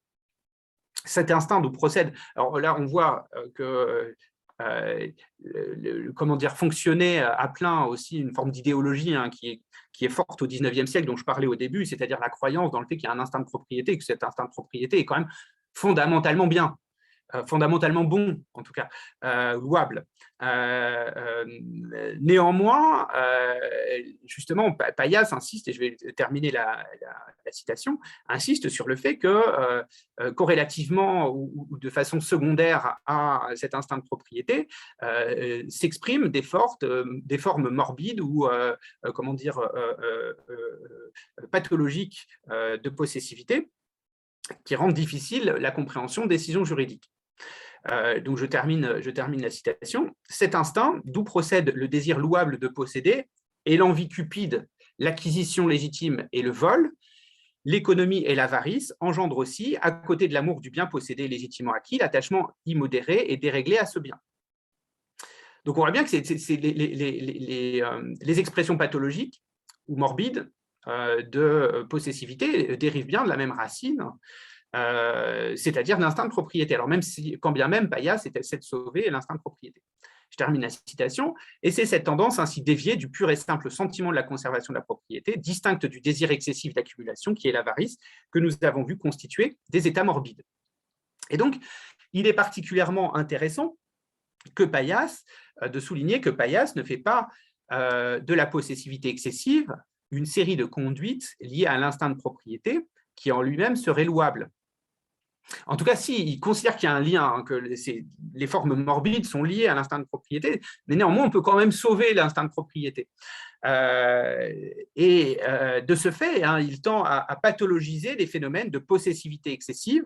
Cet instinct d'où procède, alors là on voit que fonctionnait à plein aussi une forme d'idéologie, hein, qui est forte au XIXe siècle, dont je parlais au début, c'est-à-dire la croyance dans le fait qu'il y a un instinct de propriété et que cet instinct de propriété est quand même fondamentalement bien. Fondamentalement bon, en tout cas, louable. Néanmoins, justement, Paillasse insiste, et je vais terminer la citation, insiste sur le fait que, corrélativement ou de façon secondaire à cet instinct de propriété, s'expriment des formes morbides ou, pathologiques de possessivité qui rendent difficile la compréhension de décisions juridiques. Donc je termine la citation. Cet instinct, d'où procède le désir louable de posséder, et l'envie cupide, l'acquisition légitime et le vol, l'économie et l'avarice engendrent aussi, à côté de l'amour du bien possédé légitimement acquis, l'attachement immodéré et déréglé à ce bien. Donc on voit bien que les expressions pathologiques ou morbides de possessivité dérivent bien de la même racine, c'est-à-dire l'instinct de propriété. Alors même si, quand bien même Paillasse essaie de sauver l'instinct de propriété. Je termine la citation. Et c'est cette tendance ainsi déviée du pur et simple sentiment de la conservation de la propriété, distincte du désir excessif d'accumulation, qui est l'avarice, que nous avons vu constituer des états morbides. Et donc, il est particulièrement intéressant de souligner que Paillasse ne fait pas de la possessivité excessive une série de conduites liées à l'instinct de propriété qui en lui-même serait louable. En tout cas, si, il considère qu'il y a un lien, hein, que les formes morbides sont liées à l'instinct de propriété, mais néanmoins, on peut quand même sauver l'instinct de propriété. De ce fait, hein, il tend à pathologiser des phénomènes de possessivité excessive.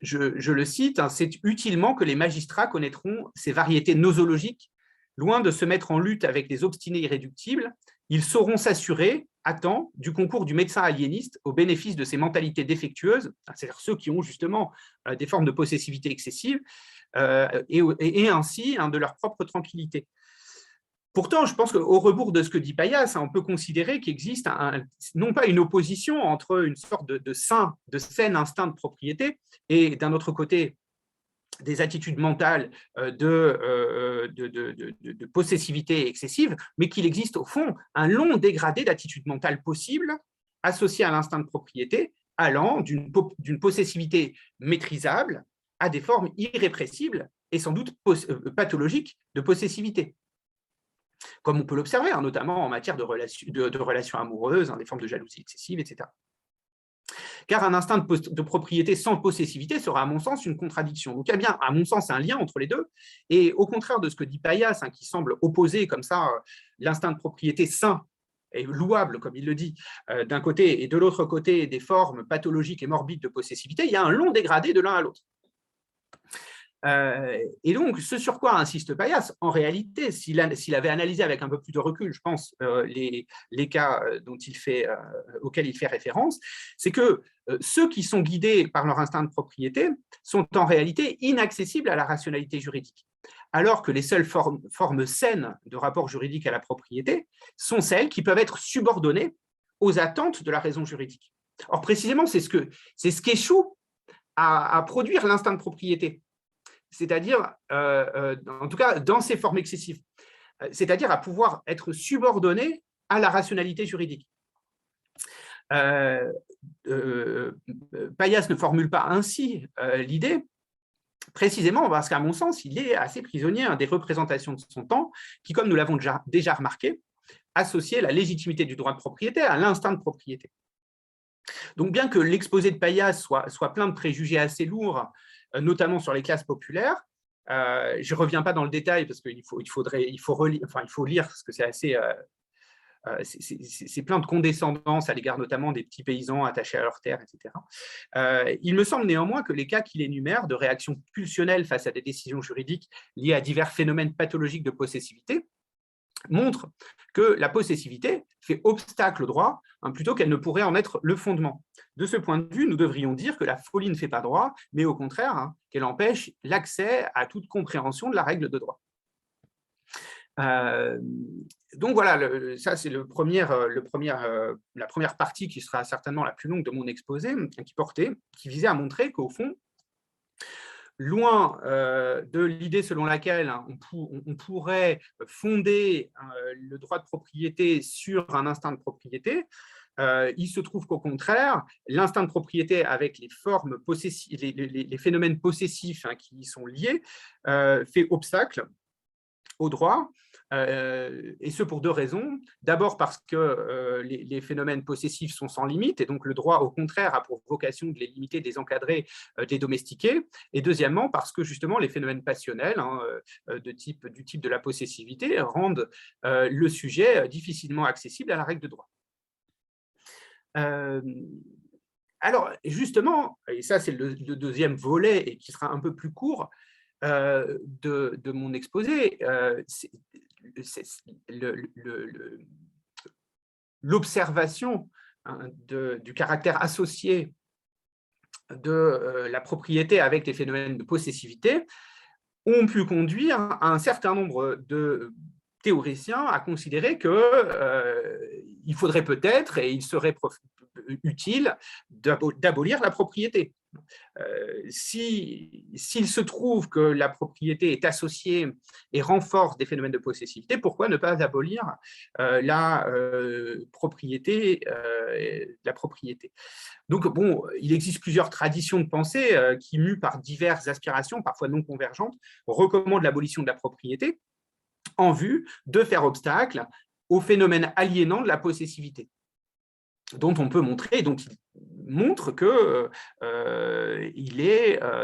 Je le cite, hein, « C'est utilement que les magistrats connaîtront ces variétés nosologiques. Loin de se mettre en lutte avec les obstinés irréductibles, ils sauront s'assurer à temps du concours du médecin aliéniste au bénéfice de ces mentalités défectueuses, c'est-à-dire ceux qui ont justement des formes de possessivité excessive, et ainsi de leur propre tranquillité. » Pourtant, je pense qu'au rebours de ce que dit Paillasse, on peut considérer qu'il existe non pas une opposition entre une sorte de sain instinct de propriété et d'un autre côté des attitudes mentales de possessivité excessive, mais qu'il existe au fond un long dégradé d'attitudes mentales possibles associées à l'instinct de propriété, allant d'une possessivité maîtrisable à des formes irrépressibles et sans doute pathologiques de possessivité. Comme on peut l'observer, hein, notamment en matière de relations amoureuses, hein, des formes de jalousie excessive, etc. Car un instinct de propriété sans possessivité sera, à mon sens, une contradiction. Donc il y a bien, à mon sens, un lien entre les deux. Et au contraire de ce que dit Paillasse, hein, qui semble opposer comme ça l'instinct de propriété sain et louable, comme il le dit, d'un côté, et de l'autre côté, des formes pathologiques et morbides de possessivité, il y a un long dégradé de l'un à l'autre. Et donc, ce sur quoi insiste Paillasse, en réalité, s'il avait analysé avec un peu plus de recul, je pense, les cas auxquels il fait référence, c'est que ceux qui sont guidés par leur instinct de propriété sont en réalité inaccessibles à la rationalité juridique, alors que les seules formes saines de rapport juridique à la propriété sont celles qui peuvent être subordonnées aux attentes de la raison juridique. Or, précisément, c'est ce qu'échoue à produire l'instinct de propriété. C'est-à-dire, en tout cas, dans ses formes excessives, c'est-à-dire à pouvoir être subordonné à la rationalité juridique. Paillasse ne formule pas ainsi l'idée, précisément parce qu'à mon sens, il est assez prisonnier des représentations de son temps qui, comme nous l'avons déjà remarqué, associaient la légitimité du droit de propriété à l'instinct de propriété. Donc, bien que l'exposé de Paillasse soit plein de préjugés assez lourds, notamment sur les classes populaires, Je ne reviens pas dans le détail parce qu'il faut lire parce que c'est assez… c'est plein de condescendance à l'égard notamment des petits paysans attachés à leurs terres, etc. Il me semble néanmoins que les cas qu'il énumère de réactions pulsionnelles face à des décisions juridiques liées à divers phénomènes pathologiques de possessivité montrent que la possessivité fait obstacle au droit plutôt qu'elle ne pourrait en être le fondement. De ce point de vue, nous devrions dire que la folie ne fait pas droit, mais au contraire, qu'elle empêche l'accès à toute compréhension de la règle de droit. Donc voilà, ça c'est la première partie qui sera certainement la plus longue de mon exposé, qui visait à montrer qu'au fond, loin de l'idée selon laquelle on pourrait fonder le droit de propriété sur un instinct de propriété, il se trouve qu'au contraire, l'instinct de propriété avec les formes possessives, les phénomènes possessifs qui y sont liés, fait obstacle au droit, et ce pour deux raisons. D'abord parce que les phénomènes possessifs sont sans limite, et donc le droit, au contraire, a pour vocation de les limiter, de les encadrer, de les domestiquer. Et deuxièmement, parce que justement, les phénomènes passionnels du type de la possessivité rendent le sujet difficilement accessible à la règle de droit. Alors, justement, et ça c'est le deuxième volet, et qui sera un peu plus court, de mon exposé, l'observation du caractère associé de la propriété avec les phénomènes de possessivité ont pu conduire un certain nombre de théoriciens à considérer qu'il faudrait peut-être, et il serait utile, d'abolir la propriété. S'il se trouve que la propriété est associée et renforce des phénomènes de possessivité, pourquoi ne pas abolir la propriété? Donc, bon, il existe plusieurs traditions de pensée qui, mues par diverses aspirations, parfois non convergentes, recommandent l'abolition de la propriété en vue de faire obstacle au phénomène aliénant de la possessivité, dont on peut montrer, dont il montre que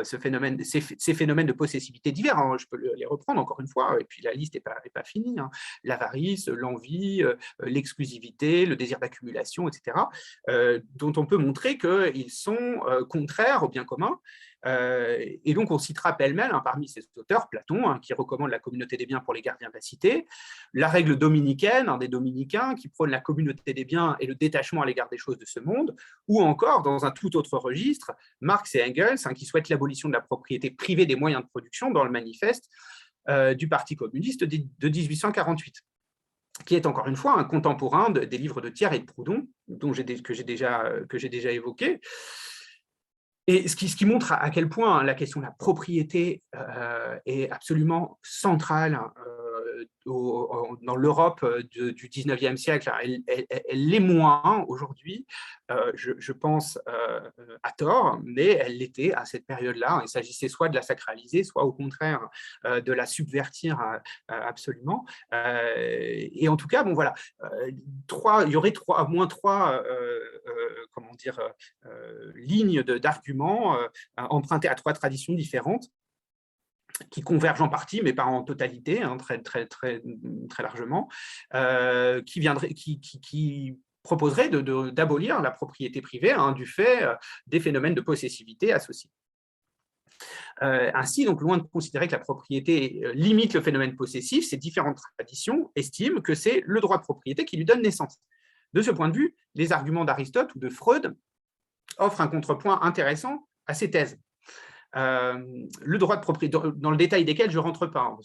ces phénomènes de possessivité divers, je peux les reprendre encore une fois, et puis la liste n'est pas finie, l'avarice, l'envie, l'exclusivité, le désir d'accumulation, etc., dont on peut montrer qu'ils sont contraires au bien commun. Et donc, on citera pêle-mêle parmi ces auteurs Platon, qui recommande la communauté des biens pour les gardiens de la cité, la règle dominicaine des dominicains, qui prône la communauté des biens et le détachement à l'égard des choses de ce monde, ou encore, dans un tout autre registre, Marx et Engels, qui souhaitent l'abolition de la propriété privée des moyens de production dans le manifeste du Parti communiste de 1848. Qui est encore une fois un contemporain des livres de Thiers et de Proudhon, que j'ai déjà évoqué. Et ce qui montre à quel point la question de la propriété est absolument centrale dans l'Europe du 19e siècle. Elle l'est moins aujourd'hui, je pense à tort, mais elle l'était à cette période-là. Il s'agissait soit de la sacraliser, soit au contraire de la subvertir absolument. Et en tout cas, bon voilà, il y aurait au moins trois lignes d'arguments empruntés à trois traditions différentes, qui convergent en partie, mais pas en totalité, très largement, qui proposerait d'abolir la propriété privée du fait des phénomènes de possessivité associés. Ainsi, donc, loin de considérer que la propriété limite le phénomène possessif, ces différentes traditions estiment que c'est le droit de propriété qui lui donne naissance. De ce point de vue, les arguments d'Aristote ou de Freud offrent un contrepoint intéressant à ces thèses. Le droit de propriété, dans le détail desquels je ne rentre pas,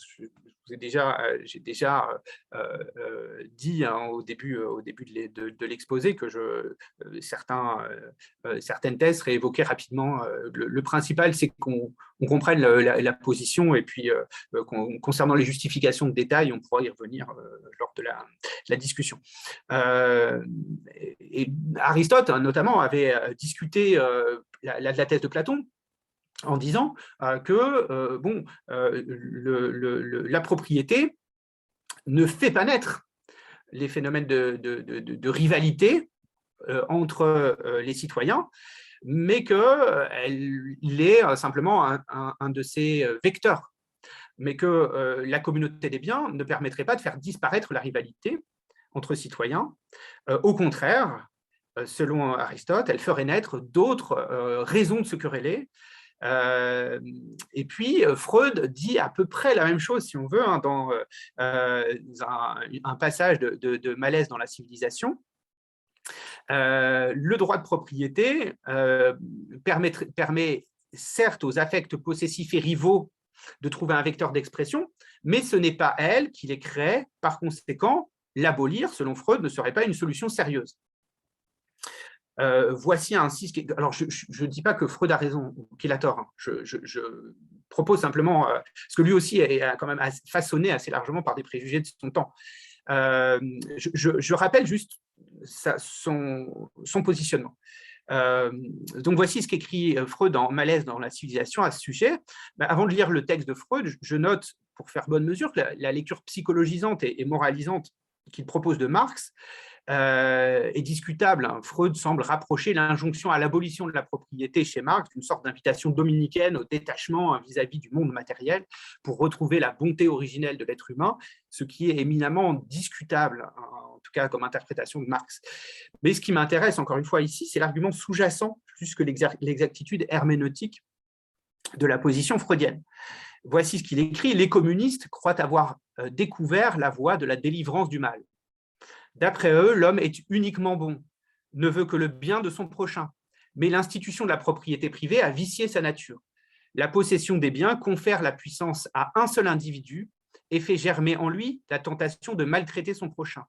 j'ai déjà dit au début de l'exposé que certaines thèses seraient évoquées rapidement. Le principal, c'est qu'on comprenne la position, et puis concernant les justifications de détail, on pourra y revenir lors de la discussion. Et Aristote, notamment, avait discuté la thèse de Platon, en disant que la propriété ne fait pas naître les phénomènes de rivalité entre les citoyens, mais qu'elle est simplement un de ces vecteurs. mais que la communauté des biens ne permettrait pas de faire disparaître la rivalité entre citoyens. Au contraire, selon Aristote, elle ferait naître d'autres raisons de se quereller. Et puis, Freud dit à peu près la même chose, si on veut, hein, dans un passage de Malaise dans la civilisation. Le droit de propriété permet certes aux affects possessifs et rivaux de trouver un vecteur d'expression, mais ce n'est pas elle qui les crée. Par conséquent, l'abolir, selon Freud, ne serait pas une solution sérieuse. Voici ainsi. Alors, je ne dis pas que Freud a raison ou qu'il a tort. Hein. Je propose simplement, parce que lui aussi est quand même façonné assez largement par des préjugés de son temps. Je rappelle juste son positionnement. Donc, voici ce qu'écrit Freud dans Malaise dans la civilisation à ce sujet. Avant de lire le texte de Freud, je note, pour faire bonne mesure, que la lecture psychologisante et moralisante qu'il propose de Marx est discutable. Freud semble rapprocher l'injonction à l'abolition de la propriété chez Marx d'une sorte d'invitation dominicaine au détachement vis-à-vis du monde matériel pour retrouver la bonté originelle de l'être humain, ce qui est éminemment discutable, en tout cas comme interprétation de Marx. Mais ce qui m'intéresse encore une fois ici, c'est l'argument sous-jacent plus que l'exactitude herméneutique de la position freudienne. Voici ce qu'il écrit: les communistes croient avoir découvert la voie de la délivrance du mal. D'après eux, l'homme est uniquement bon, ne veut que le bien de son prochain. Mais l'institution de la propriété privée a vicié sa nature. La possession des biens confère la puissance à un seul individu et fait germer en lui la tentation de maltraiter son prochain.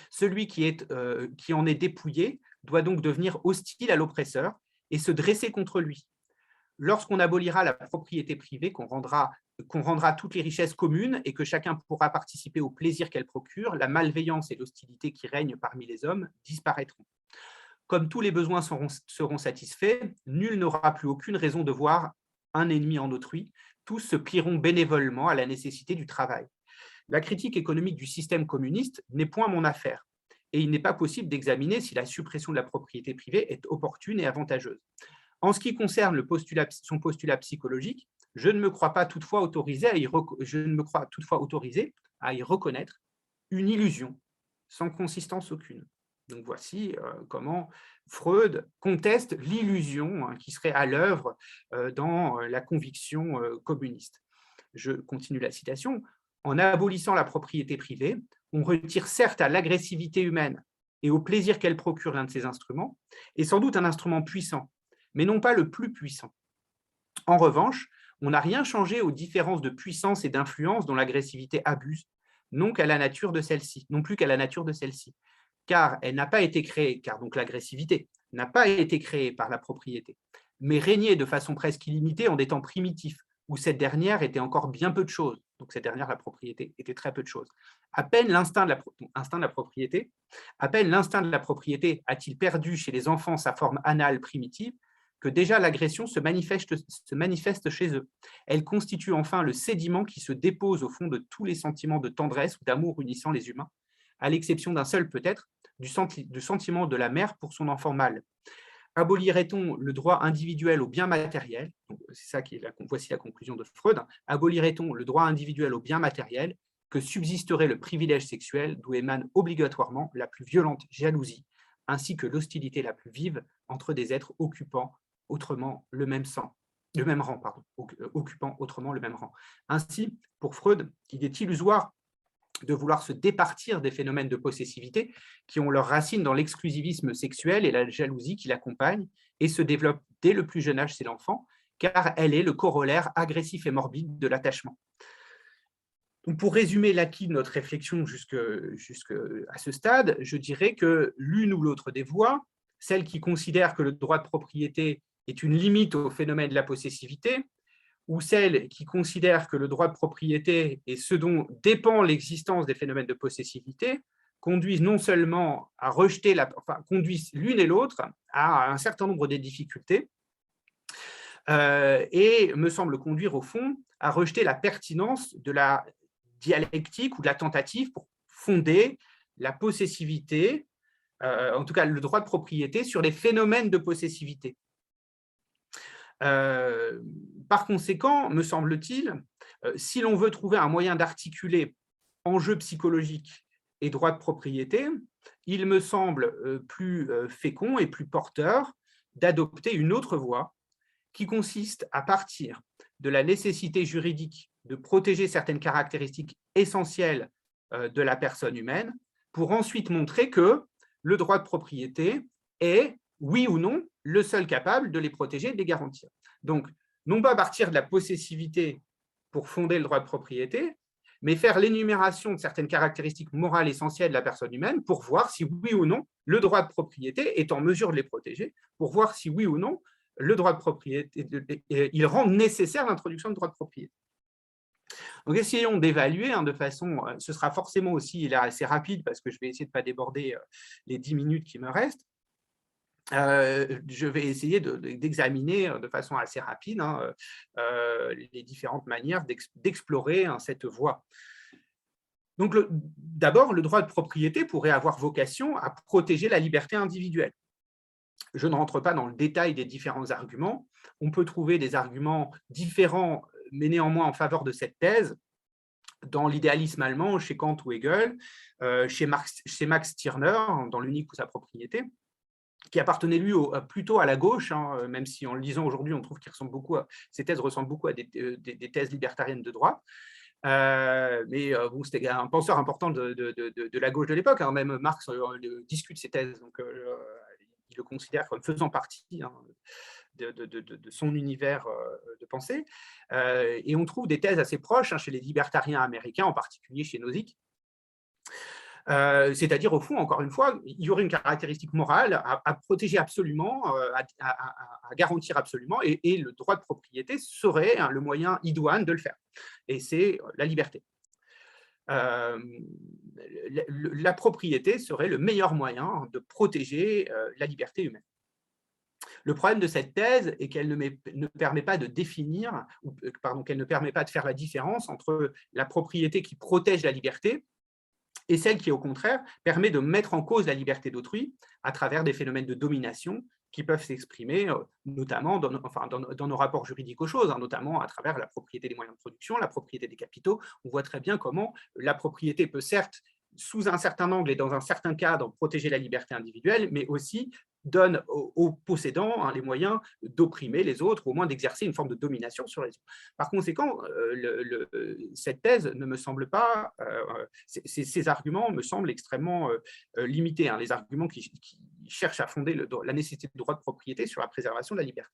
Celui qui en est dépouillé doit donc devenir hostile à l'oppresseur et se dresser contre lui. Lorsqu'on abolira la propriété privée, qu'on rendra toutes les richesses communes et que chacun pourra participer au plaisir qu'elle procure, la malveillance et l'hostilité qui règnent parmi les hommes disparaîtront. Comme tous les besoins seront satisfaits, nul n'aura plus aucune raison de voir un ennemi en autrui, tous se plieront bénévolement à la nécessité du travail. La critique économique du système communiste n'est point mon affaire, et il n'est pas possible d'examiner si la suppression de la propriété privée est opportune et avantageuse. En ce qui concerne son postulat psychologique, je ne me crois toutefois autorisé à y reconnaître une illusion sans consistance aucune. Donc voici comment Freud conteste l'illusion qui serait à l'œuvre dans la conviction communiste. Je continue la citation. En abolissant la propriété privée, on retire certes à l'agressivité humaine et au plaisir qu'elle procure l'un de ses instruments, et sans doute un instrument puissant, mais non pas le plus puissant. En revanche, on n'a rien changé aux différences de puissance et d'influence dont l'agressivité abuse, non plus qu'à la nature de celle-ci, car elle n'a pas été créée, car donc l'agressivité n'a pas été créée par la propriété, mais régnait de façon presque illimitée en des temps primitifs, où cette dernière était encore bien peu de choses. Donc cette dernière, la propriété, était très peu de choses. À peine l'instinct de la propriété a-t-il perdu chez les enfants sa forme anale primitive, que déjà l'agression se manifeste chez eux. Elle constitue enfin le sédiment qui se dépose au fond de tous les sentiments de tendresse ou d'amour unissant les humains, à l'exception d'un seul peut-être, du sentiment de la mère pour son enfant mâle. Abolirait-on le droit individuel au bien matériel? Voici la conclusion de Freud. Abolirait-on le droit individuel au bien matériel, que subsisterait le privilège sexuel d'où émane obligatoirement la plus violente jalousie, ainsi que l'hostilité la plus vive entre des êtres occupant autrement le même rang. Ainsi, pour Freud, il est illusoire de vouloir se départir des phénomènes de possessivité qui ont leurs racines dans l'exclusivisme sexuel et la jalousie qui l'accompagne et se développe dès le plus jeune âge chez l'enfant, car elle est le corollaire agressif et morbide de l'attachement. Donc pour résumer l'acquis de notre réflexion jusqu'à ce stade, je dirais que l'une ou l'autre des voies, celle qui considère que le droit de propriété est une limite au phénomène de la possessivité, ou celle qui considère que le droit de propriété est ce dont dépend l'existence des phénomènes de possessivité, conduisent non seulement à rejeter, conduisent l'une et l'autre à un certain nombre de difficultés, et me semble conduire au fond à rejeter la pertinence de la dialectique ou de la tentative pour fonder la possessivité, en tout cas le droit de propriété, sur les phénomènes de possessivité. Par conséquent, me semble-t-il, Si l'on veut trouver un moyen d'articuler enjeux psychologiques et droits de propriété, il me semble plus fécond et plus porteur d'adopter une autre voie qui consiste à partir de la nécessité juridique de protéger certaines caractéristiques essentielles de la personne humaine pour ensuite montrer que le droit de propriété est, oui ou non, le seul capable de les protéger et de les garantir. Donc, non pas partir de la possessivité pour fonder le droit de propriété, mais faire l'énumération de certaines caractéristiques morales essentielles de la personne humaine pour voir si oui ou non le droit de propriété est en mesure de les protéger, pour voir si oui ou non le droit de propriété, il rend nécessaire l'introduction du droit de propriété. Donc essayons d'évaluer de façon, ce sera forcément aussi, il est assez rapide parce que je vais essayer de ne pas déborder les 10 minutes qui me restent. Je vais essayer d'examiner de façon assez rapide les différentes manières d'explorer cette voie. Donc, d'abord, le droit de propriété pourrait avoir vocation à protéger la liberté individuelle. Je ne rentre pas dans le détail des différents arguments. On peut trouver des arguments différents, mais néanmoins en faveur de cette thèse, dans l'idéalisme allemand, chez Kant ou Hegel, chez Max Stirner, dans l'unique ou sa propriété, qui appartenait lui plutôt à la gauche, même si en le lisant aujourd'hui, on trouve qu'il ressemble beaucoup ces thèses ressemblent beaucoup à des thèses libertariennes de droite. Mais bon, c'était un penseur important de la gauche de l'époque. Même Marx discute ces thèses, donc il le considère comme faisant partie de son univers de pensée. Et on trouve des thèses assez proches chez les libertariens américains, en particulier chez Nozick. C'est-à-dire, au fond, encore une fois, il y aurait une caractéristique morale à protéger absolument, à garantir absolument, et le droit de propriété serait le moyen idoine de le faire. Et c'est la liberté. La propriété serait le meilleur moyen de protéger la liberté humaine. Le problème de cette thèse est qu'elle ne permet pas de définir, qu'elle ne permet pas de faire la différence entre la propriété qui protège la liberté et celle qui, au contraire, permet de mettre en cause la liberté d'autrui à travers des phénomènes de domination qui peuvent s'exprimer notamment dans nos rapports juridiques aux choses, notamment à travers la propriété des moyens de production, la propriété des capitaux. On voit très bien comment la propriété peut certes, sous un certain angle et dans un certain cadre, protéger la liberté individuelle, mais aussi donne aux possédants les moyens d'opprimer les autres, ou au moins d'exercer une forme de domination sur les autres. Par conséquent, cette thèse ne me semble pas, ces arguments me semblent extrêmement limités, les arguments qui cherchent à fonder la nécessité du droit de propriété sur la préservation de la liberté.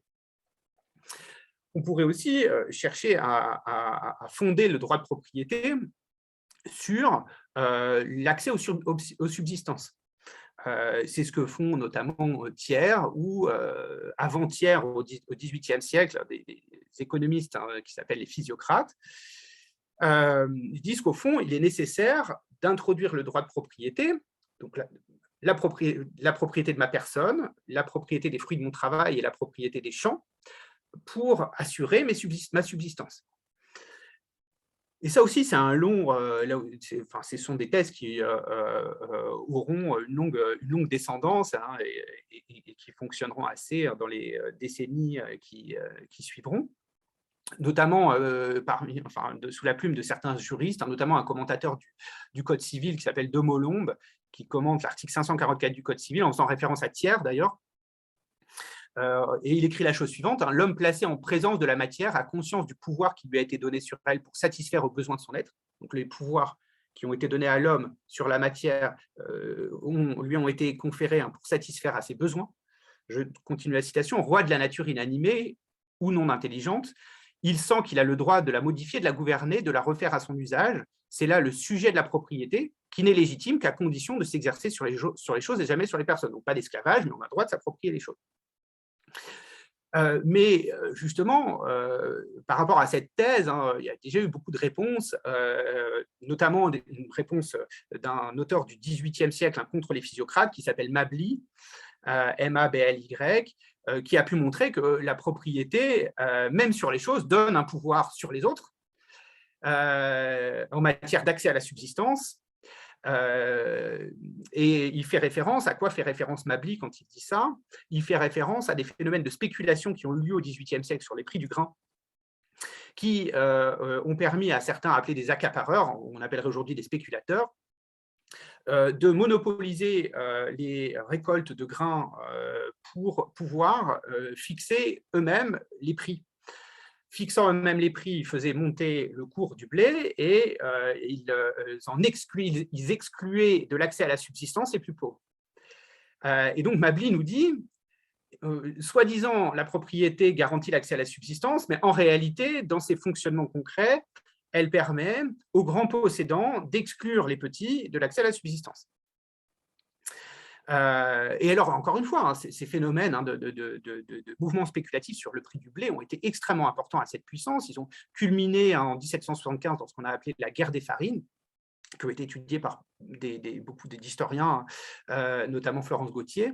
On pourrait aussi chercher à fonder le droit de propriété sur l'accès aux subsistances. C'est ce que font notamment Thiers ou avant-Thiers au XVIIIe siècle, des économistes qui s'appellent les physiocrates. Ils disent qu'au fond, il est nécessaire d'introduire le droit de propriété, donc la propriété de ma personne, la propriété des fruits de mon travail et la propriété des champs, pour assurer ma subsistance. Et ça aussi, c'est un long. Ce sont des thèses qui auront une longue descendance et qui fonctionneront assez dans les décennies qui suivront, notamment sous la plume de certains juristes, notamment un commentateur du Code civil qui s'appelle de Molombe, qui commente l'article 544 du Code civil, en faisant référence à Thiers d'ailleurs. Et il écrit la chose suivante: l'homme placé en présence de la matière a conscience du pouvoir qui lui a été donné sur elle pour satisfaire aux besoins de son être. Donc les pouvoirs qui ont été donnés à l'homme sur la matière lui ont été conférés pour satisfaire à ses besoins. Je continue la citation: roi de la nature inanimée ou non intelligente, il sent qu'il a le droit de la modifier, de la gouverner, de la refaire à son usage. C'est là le sujet de la propriété, qui n'est légitime qu'à condition de s'exercer sur les choses et jamais sur les personnes. Donc pas d'esclavage, mais on a le droit de s'approprier les choses. Mais justement, par rapport à cette thèse, il y a déjà eu beaucoup de réponses, notamment une réponse d'un auteur du XVIIIe siècle contre les physiocrates qui s'appelle Mably, M-A-B-L-Y, qui a pu montrer que la propriété, même sur les choses, donne un pouvoir sur les autres en matière d'accès à la subsistance. Et il fait référence, à quoi fait référence Mably quand il dit ça? Il fait référence à des phénomènes de spéculation qui ont eu lieu au XVIIIe siècle sur les prix du grain qui ont permis à certains, appelés des accapareurs, on appellerait aujourd'hui des spéculateurs, de monopoliser les récoltes de grains pour pouvoir fixer eux-mêmes les prix. Fixant eux-mêmes les prix, ils faisaient monter le cours du blé et ils excluaient de l'accès à la subsistance les plus pauvres. Et donc Mably nous dit, soi-disant, la propriété garantit l'accès à la subsistance, mais en réalité, dans ses fonctionnements concrets, elle permet aux grands possédants d'exclure les petits de l'accès à la subsistance. Et alors, encore une fois, ces phénomènes de mouvements spéculatifs sur le prix du blé ont été extrêmement importants à cette puissance. Ils ont culminé en 1775 dans ce qu'on a appelé la guerre des farines, qui a été étudiée par beaucoup d'historiens, notamment Florence Gauthier.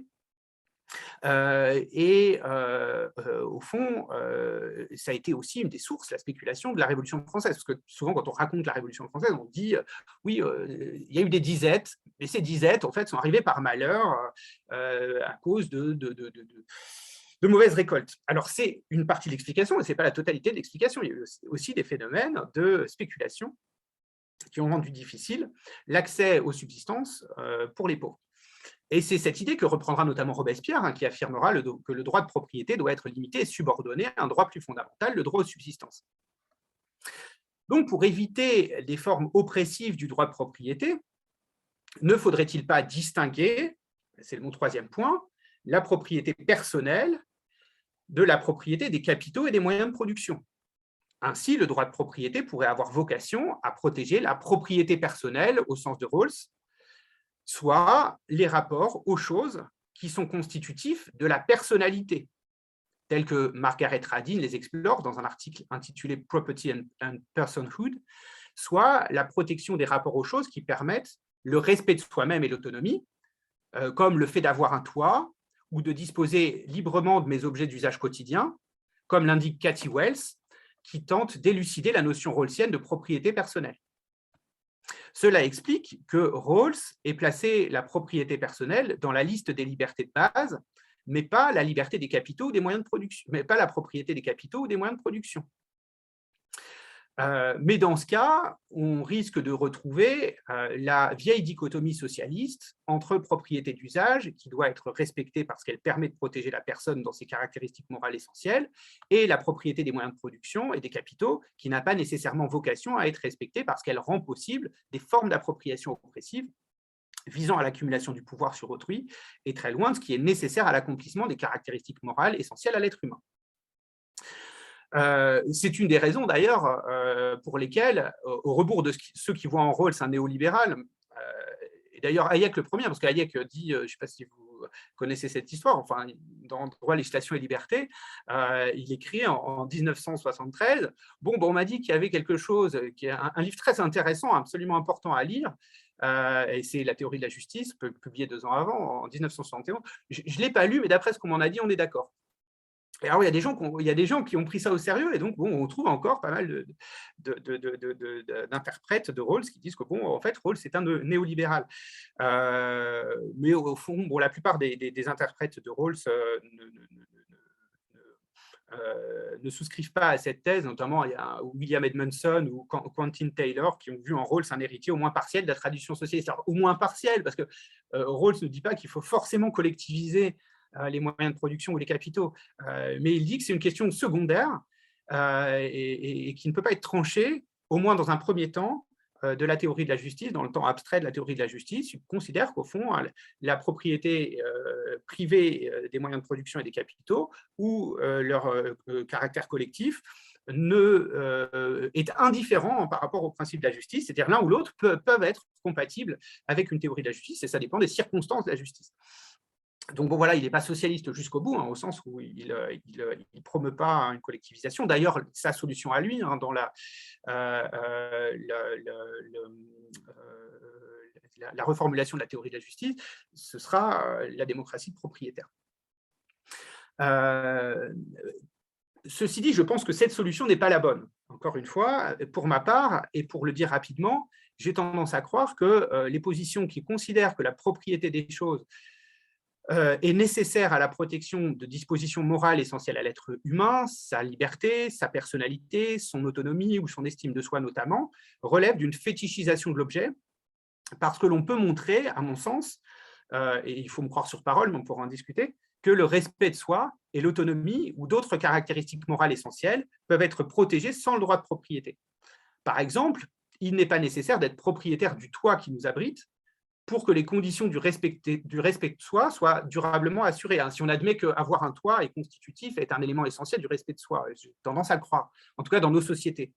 Au fond, ça a été aussi une des sources, la spéculation de la Révolution française, parce que souvent, quand on raconte la Révolution française, on dit oui, il y a eu des disettes, mais ces disettes, en fait, sont arrivées par malheur à cause de mauvaises récoltes. Alors, c'est une partie de l'explication, mais ce n'est pas la totalité de l'explication. Il y a eu aussi des phénomènes de spéculation qui ont rendu difficile l'accès aux subsistances pour les pauvres. Et c'est cette idée que reprendra notamment Robespierre, qui affirmera que le droit de propriété doit être limité et subordonné à un droit plus fondamental, le droit aux subsistances. Donc, pour éviter les formes oppressives du droit de propriété, ne faudrait-il pas distinguer, c'est mon troisième point, la propriété personnelle de la propriété des capitaux et des moyens de production? Ainsi, le droit de propriété pourrait avoir vocation à protéger la propriété personnelle au sens de Rawls, soit les rapports aux choses qui sont constitutifs de la personnalité, tels que Margaret Radin les explore dans un article intitulé « Property and Personhood », soit la protection des rapports aux choses qui permettent le respect de soi-même et l'autonomie, comme le fait d'avoir un toit ou de disposer librement de mes objets d'usage quotidien, comme l'indique Cathy Wells, qui tente d'élucider la notion rawlsienne de propriété personnelle. Cela explique que Rawls ait placé la propriété personnelle dans la liste des libertés de base, mais pas la liberté des capitaux ou des moyens de production, mais pas la propriété des capitaux ou des moyens de production. Mais dans ce cas, on risque de retrouver la vieille dichotomie socialiste entre propriété d'usage, qui doit être respectée parce qu'elle permet de protéger la personne dans ses caractéristiques morales essentielles, et la propriété des moyens de production et des capitaux, qui n'a pas nécessairement vocation à être respectée parce qu'elle rend possible des formes d'appropriation oppressive visant à l'accumulation du pouvoir sur autrui, et très loin de ce qui est nécessaire à l'accomplissement des caractéristiques morales essentielles à l'être humain. C'est une des raisons d'ailleurs pour lesquelles, au rebours de ceux qui voient en Rawls un néolibéral, et d'ailleurs Hayek le premier, parce qu'Hayek dit, je ne sais pas si vous connaissez cette histoire, enfin dans Droit, législation et liberté, il écrit en 1973, on m'a dit qu'il y avait quelque chose, qui est un livre très intéressant, absolument important à lire, et c'est La théorie de la justice, publié 2 ans avant, en 1971. Je ne l'ai pas lu, mais d'après ce qu'on m'en a dit, on est d'accord. Et alors, il y a des gens qui ont pris ça au sérieux, et donc on trouve encore pas mal d'interprètes de Rawls qui disent que en fait, Rawls c'est un néolibéral. Mais au fond, la plupart des interprètes de Rawls ne souscrivent pas à cette thèse, notamment il y a William Edmondson ou Quentin Taylor qui ont vu en Rawls un héritier au moins partiel de la tradition socialiste. Alors, au moins partiel, parce que Rawls ne dit pas qu'il faut forcément collectiviser les moyens de production ou les capitaux, mais il dit que c'est une question secondaire et qui ne peut pas être tranchée, au moins dans un premier temps, de la théorie de la justice, dans le temps abstrait de la théorie de la justice. Il considère qu'au fond, la propriété privée des moyens de production et des capitaux, ou leur caractère collectif, est indifférent par rapport au principe de la justice, c'est-à-dire l'un ou l'autre peuvent être compatibles avec une théorie de la justice, et ça dépend des circonstances de la justice. Donc voilà, il n'est pas socialiste jusqu'au bout, au sens où il ne promeut pas une collectivisation. D'ailleurs, sa solution à lui, dans la reformulation de la théorie de la justice, ce sera la démocratie propriétaire. Ceci dit, je pense que cette solution n'est pas la bonne. Encore une fois, pour ma part, et pour le dire rapidement, j'ai tendance à croire que les positions qui considèrent que la propriété des choses est nécessaire à la protection de dispositions morales essentielles à l'être humain, sa liberté, sa personnalité, son autonomie ou son estime de soi notamment, relève d'une fétichisation de l'objet, parce que l'on peut montrer, à mon sens, et il faut me croire sur parole, mais on pourra en discuter, que le respect de soi et l'autonomie ou d'autres caractéristiques morales essentielles peuvent être protégées sans le droit de propriété. Par exemple, il n'est pas nécessaire d'être propriétaire du toit qui nous abrite pour que les conditions du respect de soi soient durablement assurées. Si on admet qu'avoir un toit est constitutif, est un élément essentiel du respect de soi, j'ai tendance à le croire, en tout cas dans nos sociétés.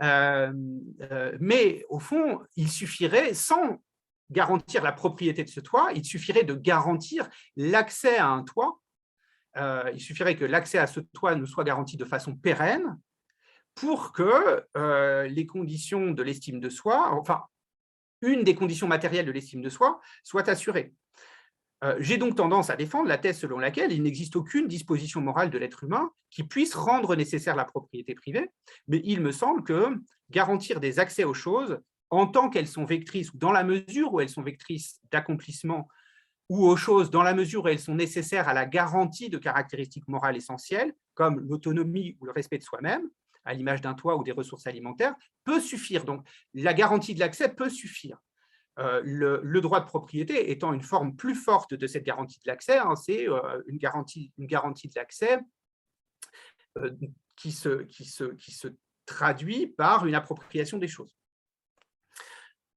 Mais au fond, il suffirait, sans garantir la propriété de ce toit, il suffirait de garantir l'accès à un toit. Il suffirait que l'accès à ce toit nous soit garanti de façon pérenne pour que les conditions de l'estime de soi, enfin, une des conditions matérielles de l'estime de soi, soit assurée. J'ai donc tendance à défendre la thèse selon laquelle il n'existe aucune disposition morale de l'être humain qui puisse rendre nécessaire la propriété privée, mais il me semble que garantir des accès aux choses en tant qu'elles sont vectrices, ou dans la mesure où elles sont vectrices d'accomplissement, ou aux choses dans la mesure où elles sont nécessaires à la garantie de caractéristiques morales essentielles, comme l'autonomie ou le respect de soi-même, à l'image d'un toit ou des ressources alimentaires, peut suffire. Donc, la garantie de l'accès peut suffire. Le droit de propriété étant une forme plus forte de cette garantie de l'accès, c'est une garantie de l'accès qui se traduit par une appropriation des choses.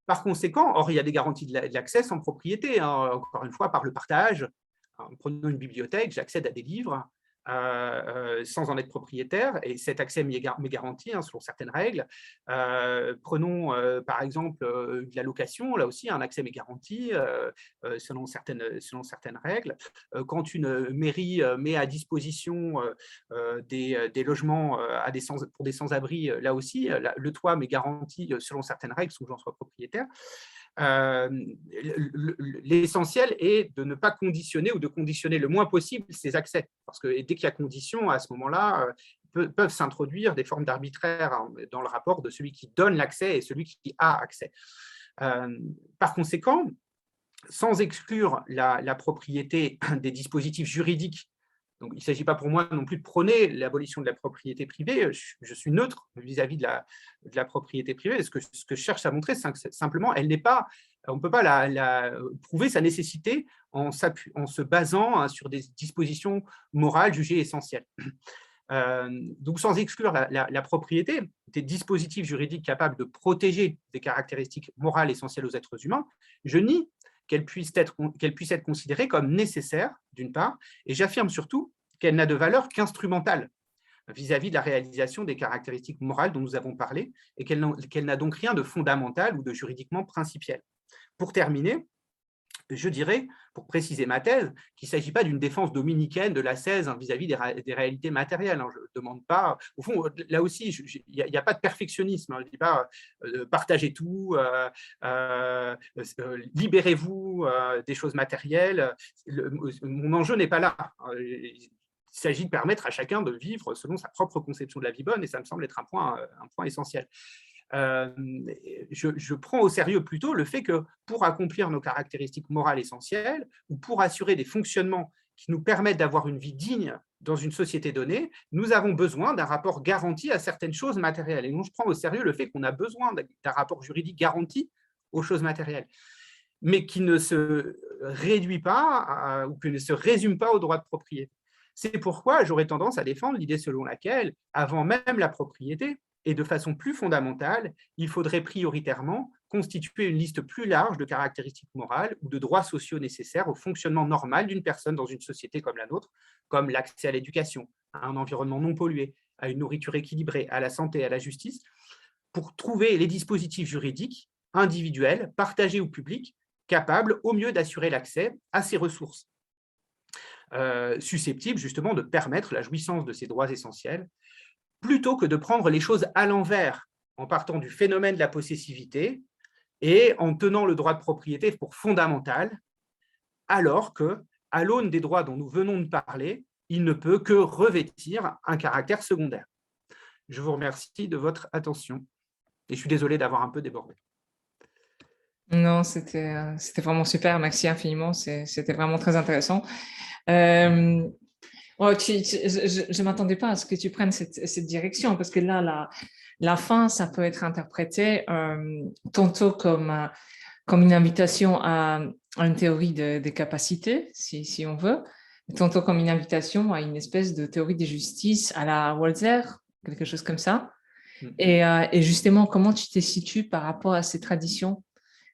Par conséquent, or, il y a des garanties de l'accès sans propriété, encore une fois, par le partage. Prenons une bibliothèque, j'accède à des livres sans en être propriétaire, et cet accès m'est garanti selon certaines règles. Prenons par exemple de la location, là aussi un accès m'est garanti selon certaines règles. Quand une mairie met à disposition des logements pour des sans-abri, là aussi le toit m'est garanti selon certaines règles, sans que j'en sois propriétaire. L'essentiel est de ne pas conditionner ou de conditionner le moins possible ces accès, parce que dès qu'il y a condition, à ce moment-là, peuvent s'introduire des formes d'arbitraire dans le rapport de celui qui donne l'accès et celui qui a accès. Par conséquent, sans exclure la propriété des dispositifs juridiques, donc il ne s'agit pas pour moi non plus de prôner l'abolition de la propriété privée, je suis neutre vis-à-vis de la propriété privée. Ce que je cherche à montrer, c'est que simplement, elle n'est pas, on ne peut pas prouver sa nécessité en se basant sur des dispositions morales jugées essentielles. Donc, sans exclure la propriété des dispositifs juridiques capables de protéger des caractéristiques morales essentielles aux êtres humains, je nie qu'elle puisse être considérée comme nécessaire, d'une part, et j'affirme surtout qu'elle n'a de valeur qu'instrumentale vis-à-vis de la réalisation des caractéristiques morales dont nous avons parlé, et qu'elle n'a donc rien de fondamental ou de juridiquement principiel. Pour terminer, je dirais, pour préciser ma thèse, qu'il ne s'agit pas d'une défense dominicaine de l'ascèse vis-à-vis des réalités matérielles. Je ne demande pas, au fond, là aussi, il n'y a pas de perfectionnisme. Je ne dis pas partagez tout, libérez-vous des choses matérielles. Mon enjeu n'est pas là. Il s'agit de permettre à chacun de vivre selon sa propre conception de la vie bonne, et ça me semble être un point essentiel. Je prends au sérieux plutôt le fait que pour accomplir nos caractéristiques morales essentielles ou pour assurer des fonctionnements qui nous permettent d'avoir une vie digne dans une société donnée, nous avons besoin d'un rapport garanti à certaines choses matérielles. Et donc, je prends au sérieux le fait qu'on a besoin d'un rapport juridique garanti aux choses matérielles, mais qui ne se réduit pas ou qui ne se résume pas au droit de propriété. C'est pourquoi j'aurais tendance à défendre l'idée selon laquelle, avant même la propriété, et de façon plus fondamentale, il faudrait prioritairement constituer une liste plus large de caractéristiques morales ou de droits sociaux nécessaires au fonctionnement normal d'une personne dans une société comme la nôtre, comme l'accès à l'éducation, à un environnement non pollué, à une nourriture équilibrée, à la santé, à la justice, pour trouver les dispositifs juridiques, individuels, partagés ou publics, capables au mieux d'assurer l'accès à ces ressources, susceptibles justement de permettre la jouissance de ces droits essentiels, plutôt que de prendre les choses à l'envers, en partant du phénomène de la possessivité et en tenant le droit de propriété pour fondamental, alors que, à l'aune des droits dont nous venons de parler, il ne peut que revêtir un caractère secondaire. Je vous remercie de votre attention et je suis désolé d'avoir un peu débordé. Non, c'était vraiment super. Merci infiniment. C'était vraiment très intéressant. Euh, ouais, je ne m'attendais pas à ce que tu prennes cette direction parce que là, la fin, ça peut être interprété tantôt comme une invitation à une théorie des capacités, si on veut, tantôt comme une invitation à une espèce de théorie de justice à la Walzer, quelque chose comme ça. Et justement, comment tu te situes par rapport à ces traditions?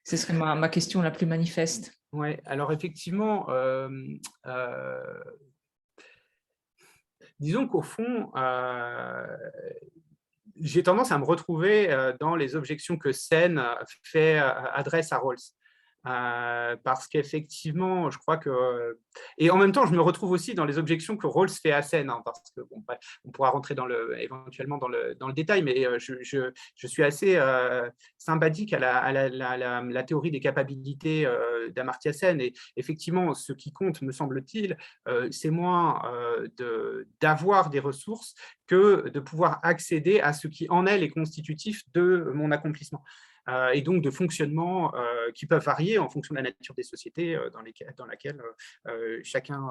Ce serait ma question la plus manifeste. Oui, alors effectivement, disons qu'au fond, j'ai tendance à me retrouver dans les objections que Sen adresse à Rawls. Parce qu'effectivement, je crois que… Et en même temps, je me retrouve aussi dans les objections que Rawls fait à Sen, hein, parce que, bon, on pourra rentrer éventuellement dans le détail, mais je suis assez sympathique à la théorie des capacités d'Amartya Sen. Et effectivement, ce qui compte, me semble-t-il, c'est moins d'avoir des ressources que de pouvoir accéder à ce qui en elle est constitutif de mon accomplissement. Et donc de fonctionnements qui peuvent varier en fonction de la nature des sociétés dans laquelle chacun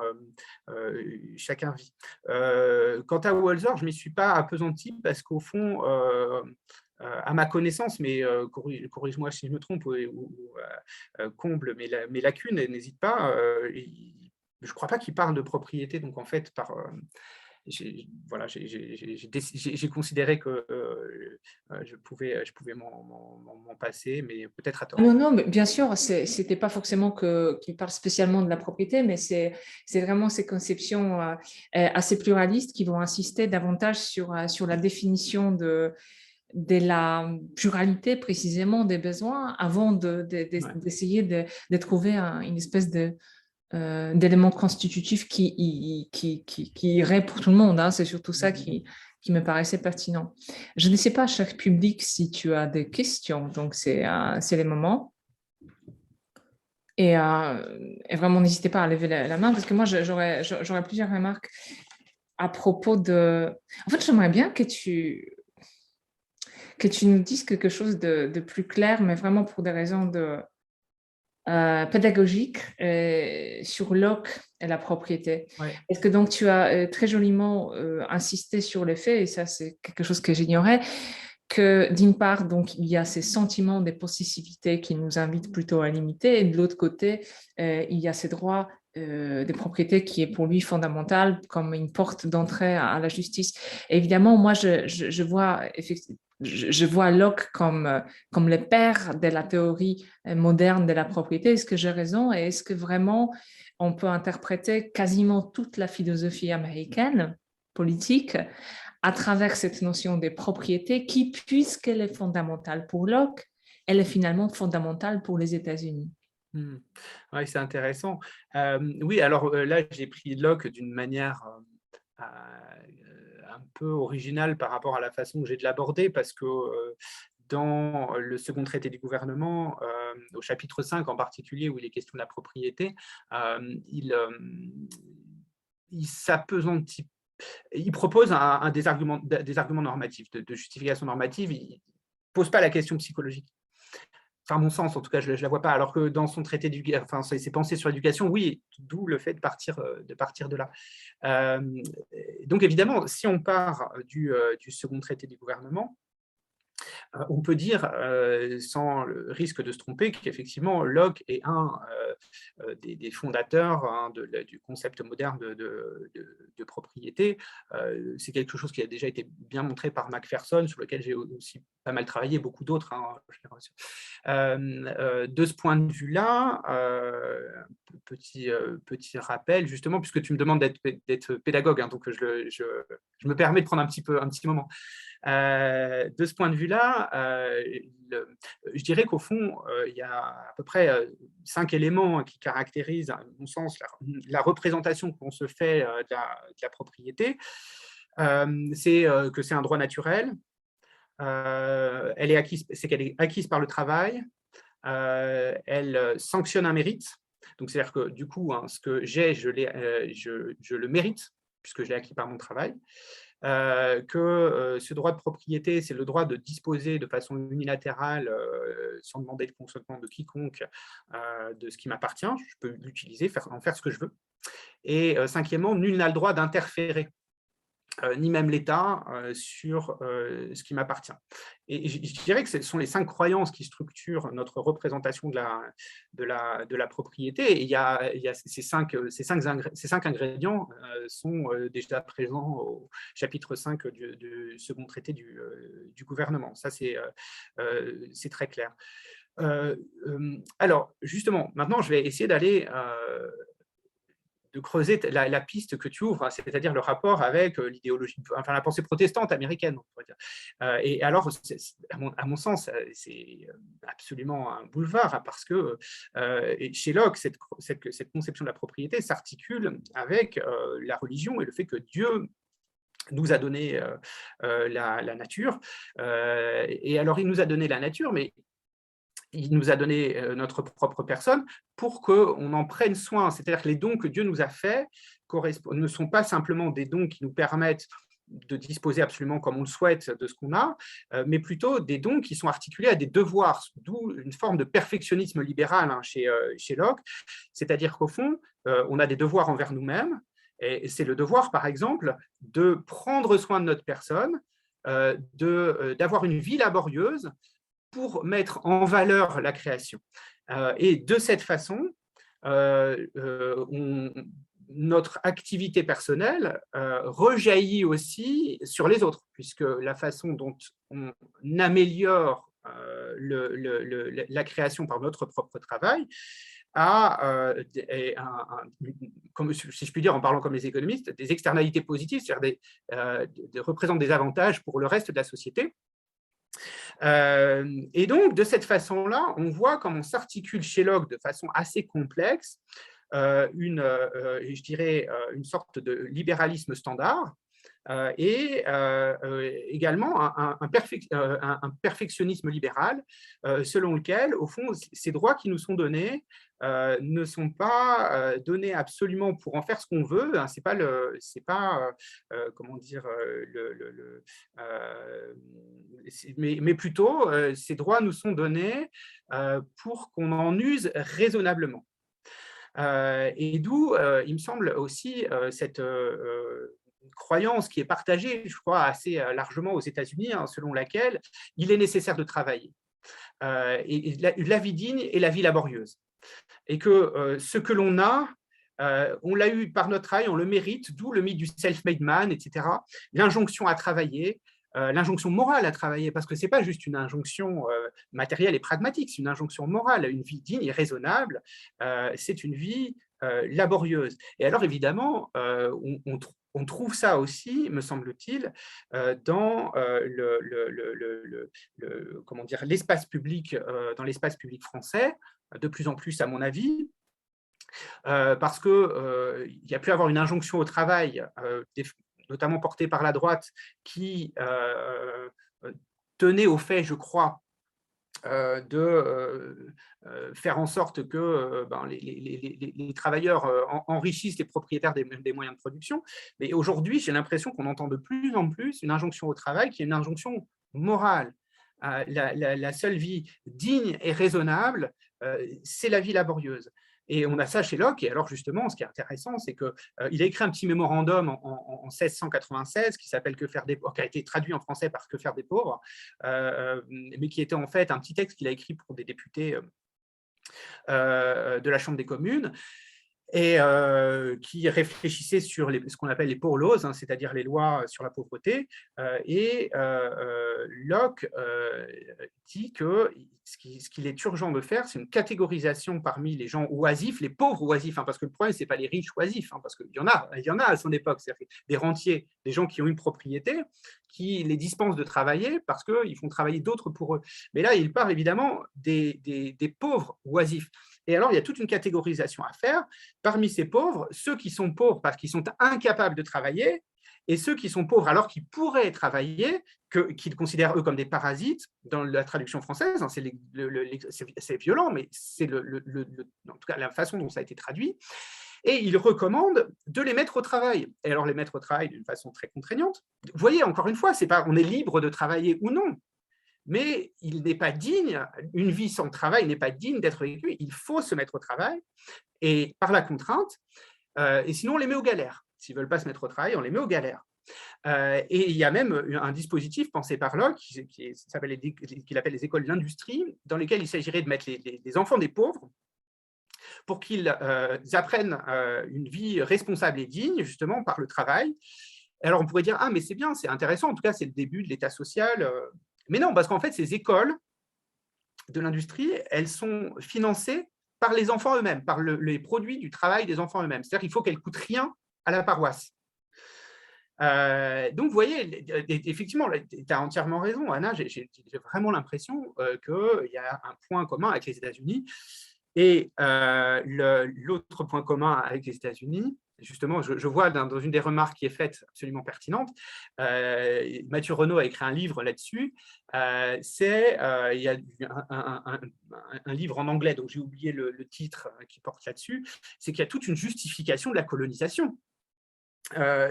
vit. Quant à Walzer, je ne m'y suis pas appesanti parce qu'au fond, à ma connaissance, mais corrige-moi si je me trompe ou comble mes lacunes, n'hésite pas, je ne crois pas qu'il parle de propriété, donc en fait, j'ai considéré que je pouvais m'en passer, mais peut-être à tort. Non, non, mais bien sûr, c'était pas forcément qu'il parle spécialement de la propriété, mais c'est vraiment ces conceptions assez pluralistes qui vont insister davantage sur la définition de la pluralité précisément des besoins avant d'essayer de trouver une espèce d'élément constitutif qui irait pour tout le monde, hein. C'est surtout ça qui me paraissait pertinent. Je ne sais pas, cher public, si tu as des questions, donc c'est les moments. Et vraiment, n'hésitez pas à lever la main parce que moi, j'aurais plusieurs remarques à propos de… En fait, j'aimerais bien que tu nous dises quelque chose de plus clair, mais vraiment pour des raisons pédagogiques sur Locke et la propriété. Ouais. Est-ce que donc tu as très joliment insisté sur le fait, et ça c'est quelque chose que j'ignorais, que d'une part, donc, il y a ces sentiments des possessivité qui nous invitent plutôt à limiter, et de l'autre côté, il y a ces droits des propriétés qui est pour lui fondamental comme une porte d'entrée à la justice. Et évidemment, moi, je vois Locke comme le père de la théorie moderne de la propriété. Est-ce que j'ai raison et est-ce que vraiment on peut interpréter quasiment toute la philosophie américaine politique à travers cette notion des propriétés qui, puisqu'elle est fondamentale pour Locke, elle est finalement fondamentale pour les États-Unis? Oui, c'est intéressant. Oui, alors là, j'ai pris Locke d'une manière un peu originale par rapport à la façon que j'ai de l'aborder, parce que dans le second traité du gouvernement, au chapitre 5 en particulier, où il est question de la propriété, il s'appesantit. Il propose des arguments normatifs, de justification normative. Il ne pose pas la question psychologique. Enfin, à mon sens, en tout cas, je ne la vois pas. Alors que dans son traité ses pensées sur l'éducation, oui, d'où le fait de partir de là. Donc, évidemment, si on part du second traité du gouvernement, on peut dire, sans le risque de se tromper, qu'effectivement, Locke est un des fondateurs du concept moderne de propriété. C'est quelque chose qui a déjà été bien montré par Macpherson, sur lequel j'ai aussi pas mal travaillé, beaucoup d'autres. De ce point de vue-là, petit rappel, justement, puisque tu me demandes d'être pédagogue, hein, donc je me permets de prendre un petit moment. De ce point de vue-là, je dirais qu'au fond, il y a à peu près 5 éléments qui caractérisent, à mon sens, la représentation qu'on se fait de la propriété. C'est que c'est un droit naturel, c'est qu'elle est acquise par le travail, elle sanctionne un mérite. Donc, c'est-à-dire que du coup, ce que j'ai, je le mérite, puisque je l'ai acquis par mon travail. que ce droit de propriété, c'est le droit de disposer de façon unilatérale, sans demander le consentement de quiconque, de ce qui m'appartient. Je peux l'utiliser, en faire ce que je veux. Et cinquièmement, nul n'a le droit d'interférer, ni même l'État, sur ce qui m'appartient. Et je dirais que ce sont les 5 croyances qui structurent notre représentation de la propriété. Et il y a ces cinq ingrédients sont déjà présents au chapitre 5 du second traité du gouvernement. Ça, c'est très clair. Alors, justement, maintenant, je vais essayer d'aller de creuser la piste que tu ouvres, c'est-à-dire le rapport avec l'idéologie, enfin la pensée protestante américaine, on pourrait dire. Et alors, à mon sens, c'est absolument un boulevard, hein, parce que chez Locke, cette conception de la propriété s'articule avec la religion et le fait que Dieu nous a donné la nature. Et alors, il nous a donné la nature, mais il nous a donné notre propre personne pour qu'on en prenne soin. C'est-à-dire que les dons que Dieu nous a faits ne sont pas simplement des dons qui nous permettent de disposer absolument comme on le souhaite de ce qu'on a, mais plutôt des dons qui sont articulés à des devoirs, d'où une forme de perfectionnisme libéral, hein, chez Locke. C'est-à-dire qu'au fond, on a des devoirs envers nous-mêmes, et c'est le devoir, par exemple, de prendre soin de notre personne, d'avoir une vie laborieuse, pour mettre en valeur la création. Et de cette façon, notre activité personnelle rejaillit aussi sur les autres, puisque la façon dont on améliore la création par notre propre travail comme, si je puis dire, en parlant comme les économistes, des externalités positives, c'est-à-dire représente des avantages pour le reste de la société. Et donc, de cette façon-là, on voit comment s'articule chez Locke de façon assez complexe je dirais, une sorte de libéralisme standard et également un perfectionnisme libéral selon lequel, au fond, ces droits qui nous sont donnés ne sont pas donnés absolument pour en faire ce qu'on veut. Hein, comment dire, mais plutôt, ces droits nous sont donnés pour qu'on en use raisonnablement. Et d'où, il me semble aussi, cette croyance qui est partagée, je crois, assez largement aux États-Unis, hein, selon laquelle il est nécessaire de travailler. Et la vie digne et la vie laborieuse. Et que ce que l'on a, on l'a eu par notre travail, on le mérite, d'où le mythe du self-made man, etc. L'injonction à travailler, l'injonction morale à travailler, parce que ce n'est pas juste une injonction matérielle et pragmatique, c'est une injonction morale. Une vie digne et raisonnable, c'est une vie laborieuse. Et alors, évidemment, on trouve ça aussi, me semble-t-il, dans comment dire, l'espace public, dans l'espace public français, de plus en plus, à mon avis, parce qu'il y a pu avoir une injonction au travail, notamment portée par la droite, qui tenait au fait, je crois, de faire en sorte que les travailleurs enrichissent les propriétaires des moyens de production. Mais aujourd'hui, j'ai l'impression qu'on entend de plus en plus une injonction au travail qui est une injonction morale. La seule vie digne et raisonnable, c'est la vie laborieuse. Et on a ça chez Locke. Et alors, justement, ce qui est intéressant, c'est qu'il a écrit un petit mémorandum en 1696 qui s'appelle Que faire des pauvres, qui a été traduit en français par Que faire des pauvres, mais qui était en fait un petit texte qu'il a écrit pour des députés de la Chambre des communes, et qui réfléchissait sur ce qu'on appelle les poor laws, hein, c'est-à-dire les lois sur la pauvreté. Et Locke dit que ce qu'il est urgent de faire, c'est une catégorisation parmi les gens oisifs, les pauvres oisifs, hein, parce que le problème, ce n'est pas les riches oisifs, hein, parce qu'il y en a à son époque, c'est-à-dire des rentiers, des gens qui ont une propriété, qui les dispensent de travailler parce qu'ils font travailler d'autres pour eux. Mais là, il parle évidemment des pauvres oisifs. Et alors, il y a toute une catégorisation à faire. Parmi ces pauvres, ceux qui sont pauvres parce qu'ils sont incapables de travailler, et ceux qui sont pauvres alors qu'ils pourraient travailler, qu'ils considèrent eux comme des parasites, dans la traduction française, hein, c'est violent, mais c'est en tout cas la façon dont ça a été traduit. et il recommande de les mettre au travail. Et alors les mettre au travail d'une façon très contraignante. Vous voyez, encore une fois, on est libre de travailler ou non, mais il n'est pas digne, une vie sans travail n'est pas digne d'être vécue, il faut se mettre au travail, et par la contrainte, et sinon on les met aux galères. S'ils ne veulent pas se mettre au travail, on les met aux galères. Et il y a même un dispositif pensé par Locke qu'il appelle les écoles de l'industrie, dans lesquelles il s'agirait de mettre les enfants des pauvres pour qu'ils apprennent une vie responsable et digne, justement, par le travail. Alors on pourrait dire, ah mais c'est bien, c'est intéressant, en tout cas c'est le début de l'État social. Mais non, parce qu'en fait, ces écoles de l'industrie, elles sont financées par les enfants eux-mêmes, par les produits du travail des enfants eux-mêmes. C'est-à-dire qu'il faut qu'elles ne coûtent rien à la paroisse. Donc, vous voyez, effectivement, tu as entièrement raison, Anna, j'ai vraiment l'impression qu'il y a un point commun avec les États-Unis. Et l'autre point commun avec les États-Unis, justement, je vois dans une des remarques qui est faite absolument pertinente, Mathieu Renaud a écrit un livre là-dessus, il y a un livre en anglais, donc j'ai oublié le titre qui porte là-dessus, c'est qu'il y a toute une justification de la colonisation.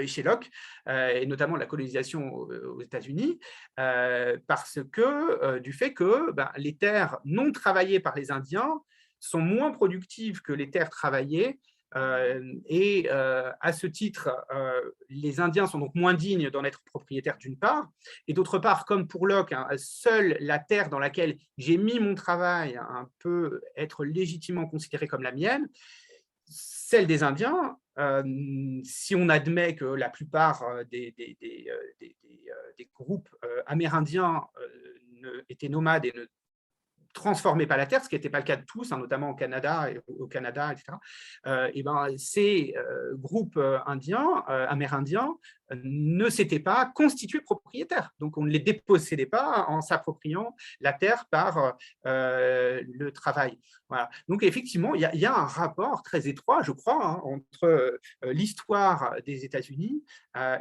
Chez Locke, et notamment la colonisation aux États-Unis, parce que du fait que les terres non travaillées par les Indiens sont moins productives que les terres travaillées, et à ce titre, les Indiens sont donc moins dignes d'en être propriétaires d'une part, et d'autre part, comme pour Locke, seule la terre dans laquelle j'ai mis mon travail peut être légitimement considérée comme la mienne. Celle des Indiens, si on admet que la plupart des groupes amérindiens étaient nomades et ne transformaient pas la terre, ce qui n'était pas le cas de tous, notamment au Canada, etc. Et ces groupes amérindiens, ne s'étaient pas constitués propriétaires. Donc, on ne les dépossédait pas en s'appropriant la terre par le travail. Voilà. Donc, effectivement, il y a un rapport très étroit, je crois, entre l'histoire des États-Unis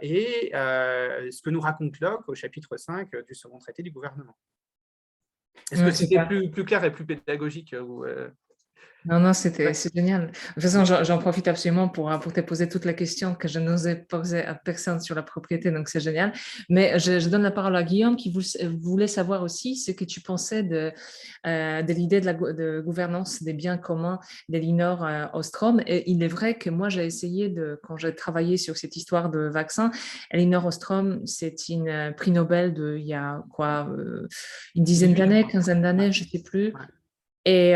et ce que nous raconte Locke au chapitre 5 du second traité du gouvernement. Est-ce que c'était plus clair et plus pédagogique Non, c'est génial. De toute façon, j'en profite absolument pour te poser toutes les questions que je n'osais poser à personne sur la propriété, donc c'est génial. Mais je donne la parole à Guillaume qui voulait savoir aussi ce que tu pensais de l'idée de gouvernance des biens communs d'Elinor Ostrom. Et il est vrai que moi, j'ai essayé, quand j'ai travaillé sur cette histoire de vaccin, Elinor Ostrom, c'est une prix Nobel il y a quoi, une dizaine d'années, quinzaine d'années, je ne sais plus. Et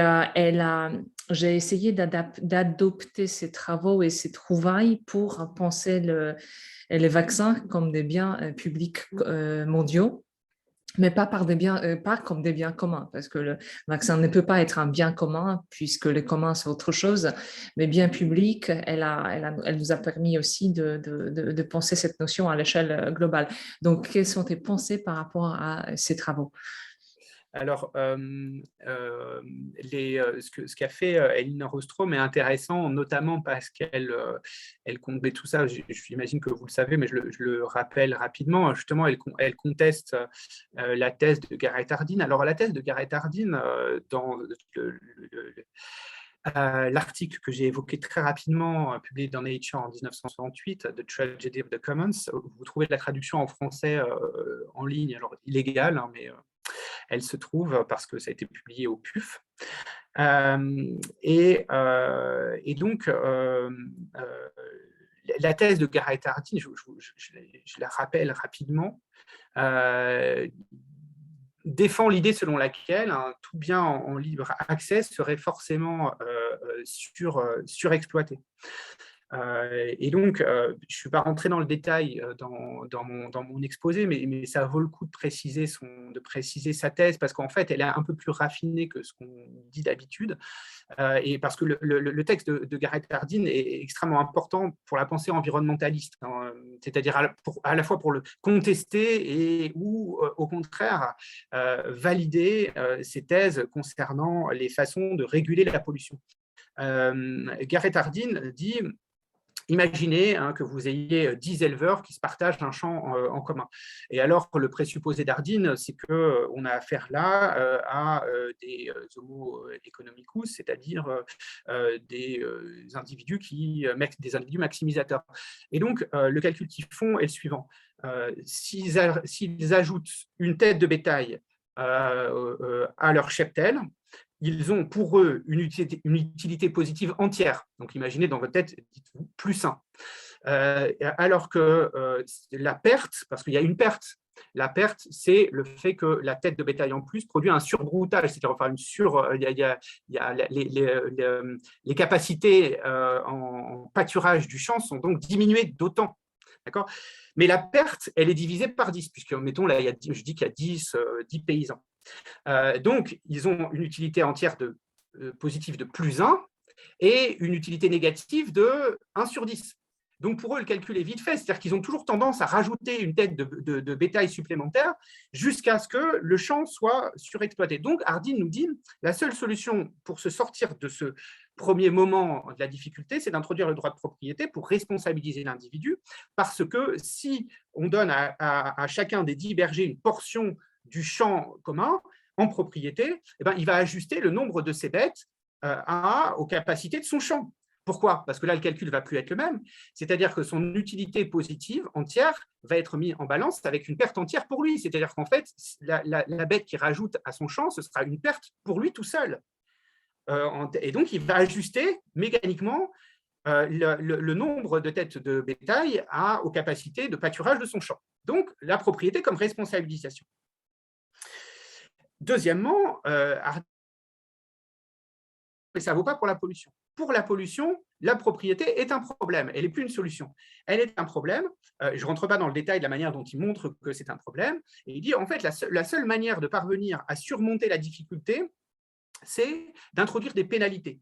j'ai essayé d'adopter ses travaux et ses trouvailles pour penser les vaccins comme des biens publics mondiaux, mais pas comme des biens communs, parce que le vaccin ne peut pas être un bien commun, puisque les communs, c'est autre chose, mais bien public, elle nous a permis aussi de penser cette notion à l'échelle globale. Donc, quelles sont tes pensées par rapport à ces travaux ? Alors, ce qu'a fait Elinor Ostrom est intéressant, notamment parce qu'elle compte, mais tout ça, j'imagine que vous le savez, mais je le rappelle rapidement. Justement, elle conteste la thèse de Garrett Hardin. Alors, la thèse de Garrett Hardin, dans l'article que j'ai évoqué très rapidement, publié dans Nature en 1968, The Tragedy of the Commons, vous trouvez la traduction en français en ligne, alors illégale, mais elle se trouve parce que ça a été publié au PUF. Et donc, la thèse de Garrett Hardin, je la rappelle rapidement, défend l'idée selon laquelle tout bien en libre accès serait forcément surexploité. Et donc, je ne suis pas rentré dans le détail dans mon exposé, mais ça vaut le coup de préciser sa thèse, parce qu'en fait, elle est un peu plus raffinée que ce qu'on dit d'habitude, et parce que le texte de Garrett Hardin est extrêmement important pour la pensée environnementaliste, c'est-à-dire à la fois pour le contester ou au contraire valider ses thèses concernant les façons de réguler la pollution. Garrett Hardin dit: Imaginez que vous ayez 10 éleveurs qui se partagent un champ en commun. Et alors, le présupposé d'Hardin, c'est qu'on a affaire là à des homo economicus, c'est-à-dire des individus maximisateurs. Et donc, le calcul qu'ils font est le suivant. S'ils ajoutent une tête de bétail à leur cheptel, ils ont pour eux une utilité positive entière. Donc, imaginez dans votre tête, dites-vous, plus 1. Alors que la perte, parce qu'il y a une perte, la perte, c'est le fait que la tête de bétail en plus produit un surbroutage, c'est-à-dire enfin il y a les capacités en pâturage du champ sont donc diminuées d'autant. D'accord ? Mais la perte, elle est divisée par 10, puisque, mettons, là, je dis qu'il y a 10 paysans. Donc, ils ont une utilité entière positive de plus 1 et une utilité négative de 1 sur 10. Donc, pour eux, le calcul est vite fait, c'est-à-dire qu'ils ont toujours tendance à rajouter une tête de bétail supplémentaire jusqu'à ce que le champ soit surexploité. Donc, Hardin nous dit la seule solution pour se sortir de ce premier moment de la difficulté, c'est d'introduire le droit de propriété pour responsabiliser l'individu, parce que si on donne à chacun des 10 bergers une portion du champ commun en propriété, eh ben, il va ajuster le nombre de ses bêtes aux capacités de son champ. Pourquoi ? Parce que là, le calcul ne va plus être le même. C'est-à-dire que son utilité positive entière va être mise en balance avec une perte entière pour lui. C'est-à-dire qu'en fait, la bête qui rajoute à son champ, ce sera une perte pour lui tout seul. Et donc, il va ajuster mécaniquement le nombre de têtes de bétail aux capacités de pâturage de son champ. Donc, la propriété comme responsabilisation. Deuxièmement, mais ça ne vaut pas pour la pollution. Pour la pollution, la propriété est un problème, elle n'est plus une solution. Elle est un problème, je ne rentre pas dans le détail de la manière dont il montre que c'est un problème, et il dit en fait la seule manière de parvenir à surmonter la difficulté, c'est d'introduire des pénalités.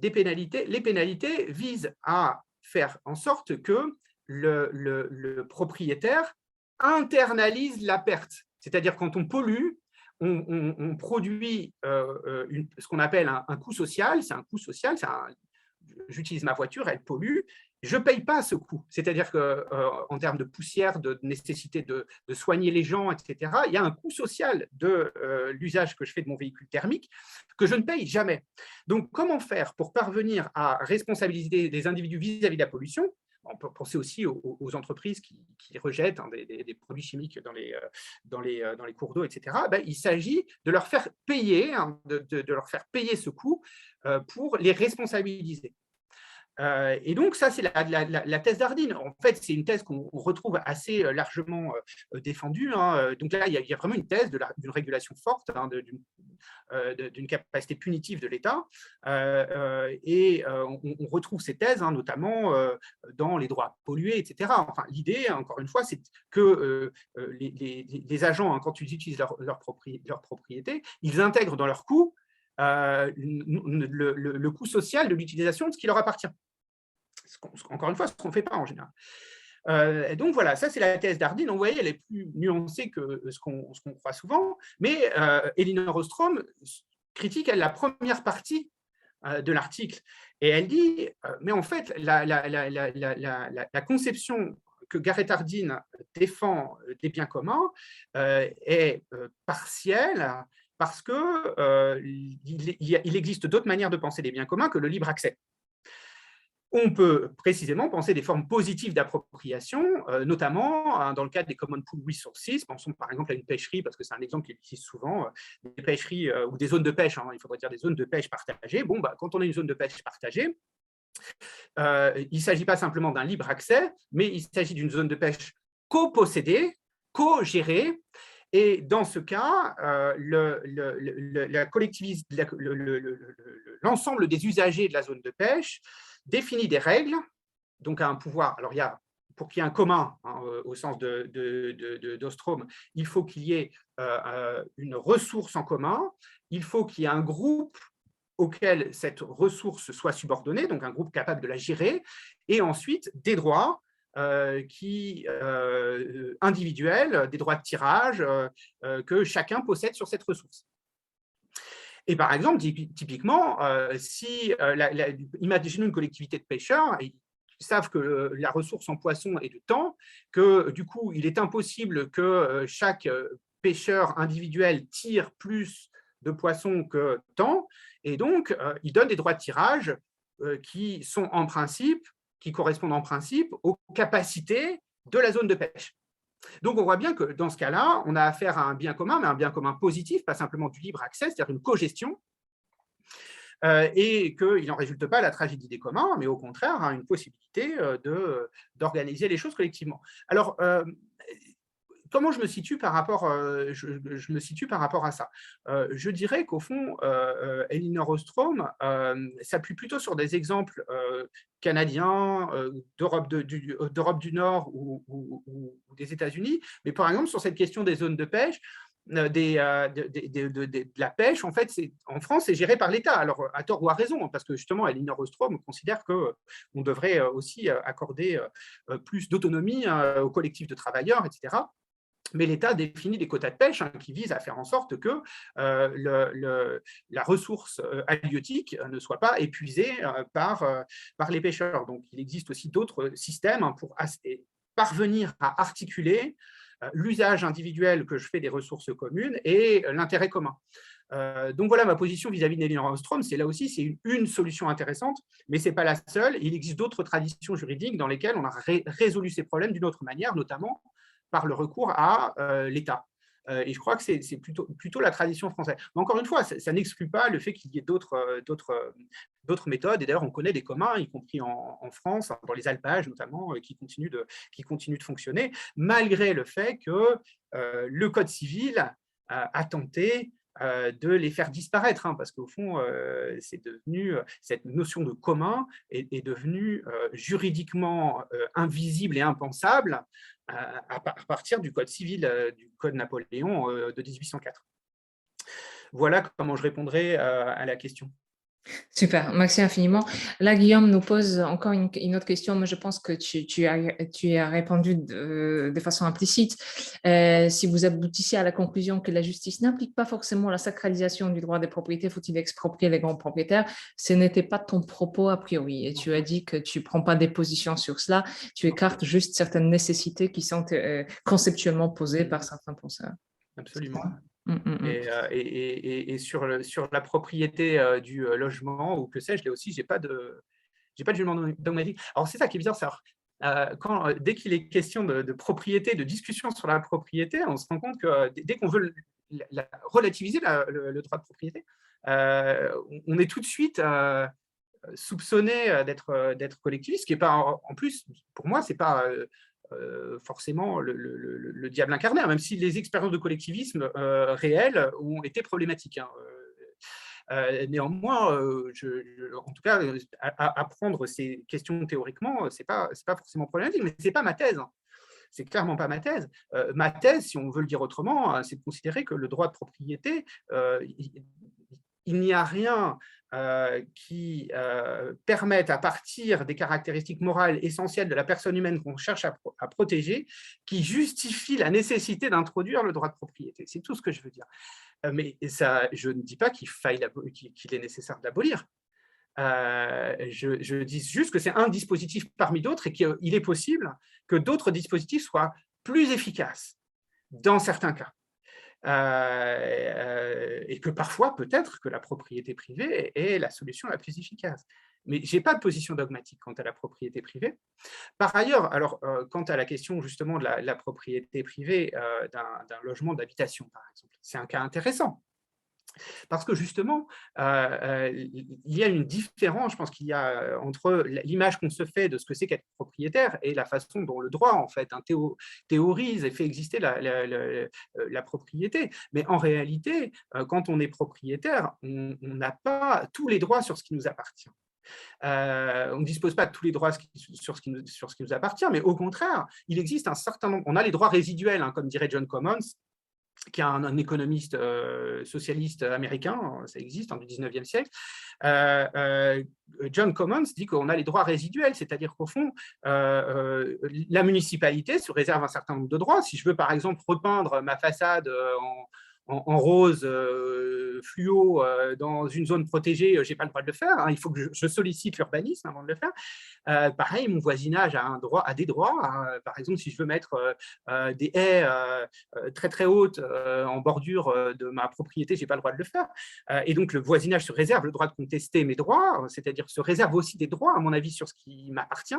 Les pénalités visent à faire en sorte que le propriétaire internalise la perte. C'est-à-dire quand on pollue, on produit ce qu'on appelle un coût social. C'est un coût social, j'utilise ma voiture, elle pollue, je ne paye pas ce coût. C'est-à-dire qu'en termes de poussière, de nécessité de soigner les gens, etc., il y a un coût social de l'usage que je fais de mon véhicule thermique que je ne paye jamais. Donc, comment faire pour parvenir à responsabiliser les individus vis-à-vis de la pollution ? On peut penser aussi aux entreprises qui rejettent des produits chimiques dans les cours d'eau, etc. Ben, il s'agit de leur faire payer, de leur faire payer ce coût pour les responsabiliser. Et donc, ça, c'est la thèse d'Hardin. En fait, c'est une thèse qu'on retrouve assez largement défendue. Donc là, il y a vraiment une thèse d'une régulation forte, d'une capacité punitive de l'État. Et on retrouve ces thèses, notamment dans les droits pollués, etc. Enfin, l'idée, encore une fois, c'est que les agents, quand ils utilisent leur propriété, ils intègrent dans leur coût le coût social de l'utilisation de ce qui leur appartient. Encore une fois, ce qu'on ne fait pas en général. Et donc voilà, ça c'est la thèse d'Hardin. Vous voyez, elle est plus nuancée que ce qu'on croit souvent, mais Elinor Ostrom critique la première partie de l'article, et elle dit, mais en fait, la conception que Garrett Hardin défend des biens communs est partielle, parce qu'il existe d'autres manières de penser des biens communs que le libre accès. On peut précisément penser des formes positives d'appropriation, notamment dans le cadre des Common Pool Resources. Pensons par exemple à une pêcherie, parce que c'est un exemple qui utilise souvent, des pêcheries ou des zones de pêche, il faudrait dire des zones de pêche partagées. Bon, quand on a une zone de pêche partagée, il ne s'agit pas simplement d'un libre accès, mais il s'agit d'une zone de pêche copossédée, co-gérée. Et dans ce cas, l'ensemble des usagers de la zone de pêche définit des règles, donc a un pouvoir. Alors, pour qu'il y ait un commun, au sens d'Ostrom, il faut qu'il y ait une ressource en commun, il faut qu'il y ait un groupe auquel cette ressource soit subordonnée, donc un groupe capable de la gérer, et ensuite des droits individuels, des droits de tirage que chacun possède sur cette ressource. Et par exemple, typiquement, imaginons une collectivité de pêcheurs savent que la ressource en poisson est de temps, que du coup, il est impossible que chaque pêcheur individuel tire plus de poissons que tant, et donc ils donnent des droits de tirage qui sont en principe, qui correspondent en principe aux capacités de la zone de pêche. Donc, on voit bien que dans ce cas-là, on a affaire à un bien commun, mais un bien commun positif, pas simplement du libre accès, c'est-à-dire une cogestion, et qu'il n'en résulte pas la tragédie des communs, mais au contraire, hein, une possibilité d'organiser les choses collectivement. Alors, comment je me situe par rapport, je me situe par rapport à ça? Je dirais qu'au fond, Elinor Ostrom s'appuie plutôt sur des exemples canadiens, d'Europe du Nord ou des États-Unis, mais par exemple sur cette question des zones de pêche, de la pêche, en fait, en France, c'est géré par l'État. Alors, à tort ou à raison, parce que justement, Elinor Ostrom considère qu'on devrait aussi accorder plus d'autonomie aux collectifs de travailleurs, etc. Mais l'État définit des quotas de pêche qui visent à faire en sorte que la ressource halieutique ne soit pas épuisée par les pêcheurs. Donc, il existe aussi d'autres systèmes pour parvenir à articuler l'usage individuel que je fais des ressources communes et l'intérêt commun. Donc voilà ma position vis-à-vis d'Elinor Ostrom. C'est là aussi une solution intéressante, mais ce n'est pas la seule. Il existe d'autres traditions juridiques dans lesquelles on a résolu ces problèmes d'une autre manière, notamment par le recours à l'État. Et je crois que c'est plutôt la tradition française. Mais encore une fois, ça n'exclut pas le fait qu'il y ait d'autres méthodes. Et d'ailleurs, on connaît des communs, y compris en France, dans les alpages notamment, qui continuent de fonctionner, malgré le fait que le Code civil a tenté de les faire disparaître, parce qu'au fond, c'est devenu, cette notion de commun est devenue juridiquement invisible et impensable à partir du Code civil, du Code Napoléon de 1804. Voilà comment je répondrai à la question. Super, merci infiniment. Là, Guillaume nous pose encore une autre question, mais je pense que tu as répondu de façon implicite. Si vous aboutissez à la conclusion que la justice n'implique pas forcément la sacralisation du droit des propriétés, faut-il exproprier les grands propriétaires? Ce n'était pas ton propos a priori, et tu as dit que tu ne prends pas des positions sur cela, tu écartes juste certaines nécessités qui sont conceptuellement posées par certains penseurs. Absolument. Et sur la propriété du logement, ou que sais-je, là aussi, je n'ai pas de jugement dogmatique. Alors, c'est ça qui est bizarre, dès qu'il est question de propriété, de discussion sur la propriété, on se rend compte que dès qu'on veut relativiser le droit de propriété, on est tout de suite soupçonné d'être collectiviste, ce qui n'est pas, en plus, pour moi, ce n'est pas forcément le diable incarné, même si les expériences de collectivisme réelles ont été problématiques. Néanmoins, en tout cas, apprendre ces questions théoriquement, ce n'est pas forcément problématique, mais ce n'est pas ma thèse. C'est clairement pas ma thèse. Ma thèse, si on veut le dire autrement, c'est de considérer que le droit de propriété, il n'y a rien qui permette, à partir des caractéristiques morales essentielles de la personne humaine qu'on cherche à protéger, qui justifie la nécessité d'introduire le droit de propriété. C'est tout ce que je veux dire. Mais ça, je ne dis pas qu'il est nécessaire de l'abolir. Je dis juste que c'est un dispositif parmi d'autres et qu'il est possible que d'autres dispositifs soient plus efficaces dans certains cas. Et que parfois, peut-être que la propriété privée est la solution la plus efficace. Mais je n'ai pas de position dogmatique quant à la propriété privée. Par ailleurs, alors, quant à la question justement de la propriété privée d'un logement d'habitation, par exemple, c'est un cas intéressant. Parce que justement, il y a une différence, je pense qu'il y a entre l'image qu'on se fait de ce que c'est qu'être propriétaire et la façon dont le droit, en fait, théorise et fait exister la propriété. Mais en réalité, quand on est propriétaire, on n'a pas tous les droits sur ce qui nous appartient. On ne dispose pas de tous les droits sur ce qui nous appartient, mais au contraire, il existe un certain nombre. On a les droits résiduels, comme dirait John Commons, qui est un économiste socialiste américain, ça existe, du 19e siècle. John Commons dit qu'on a les droits résiduels, c'est-à-dire qu'au fond, la municipalité se réserve un certain nombre de droits. Si je veux, par exemple, repeindre ma façade en rose fluo dans une zone protégée, je n'ai pas le droit de le faire, hein, il faut que je sollicite l'urbanisme avant de le faire. Pareil, mon voisinage a des droits, hein. Par exemple, si je veux mettre des haies très très hautes en bordure de ma propriété, je n'ai pas le droit de le faire. Et donc, le voisinage se réserve le droit de contester mes droits, c'est-à-dire se réserve aussi des droits, à mon avis, sur ce qui m'appartient.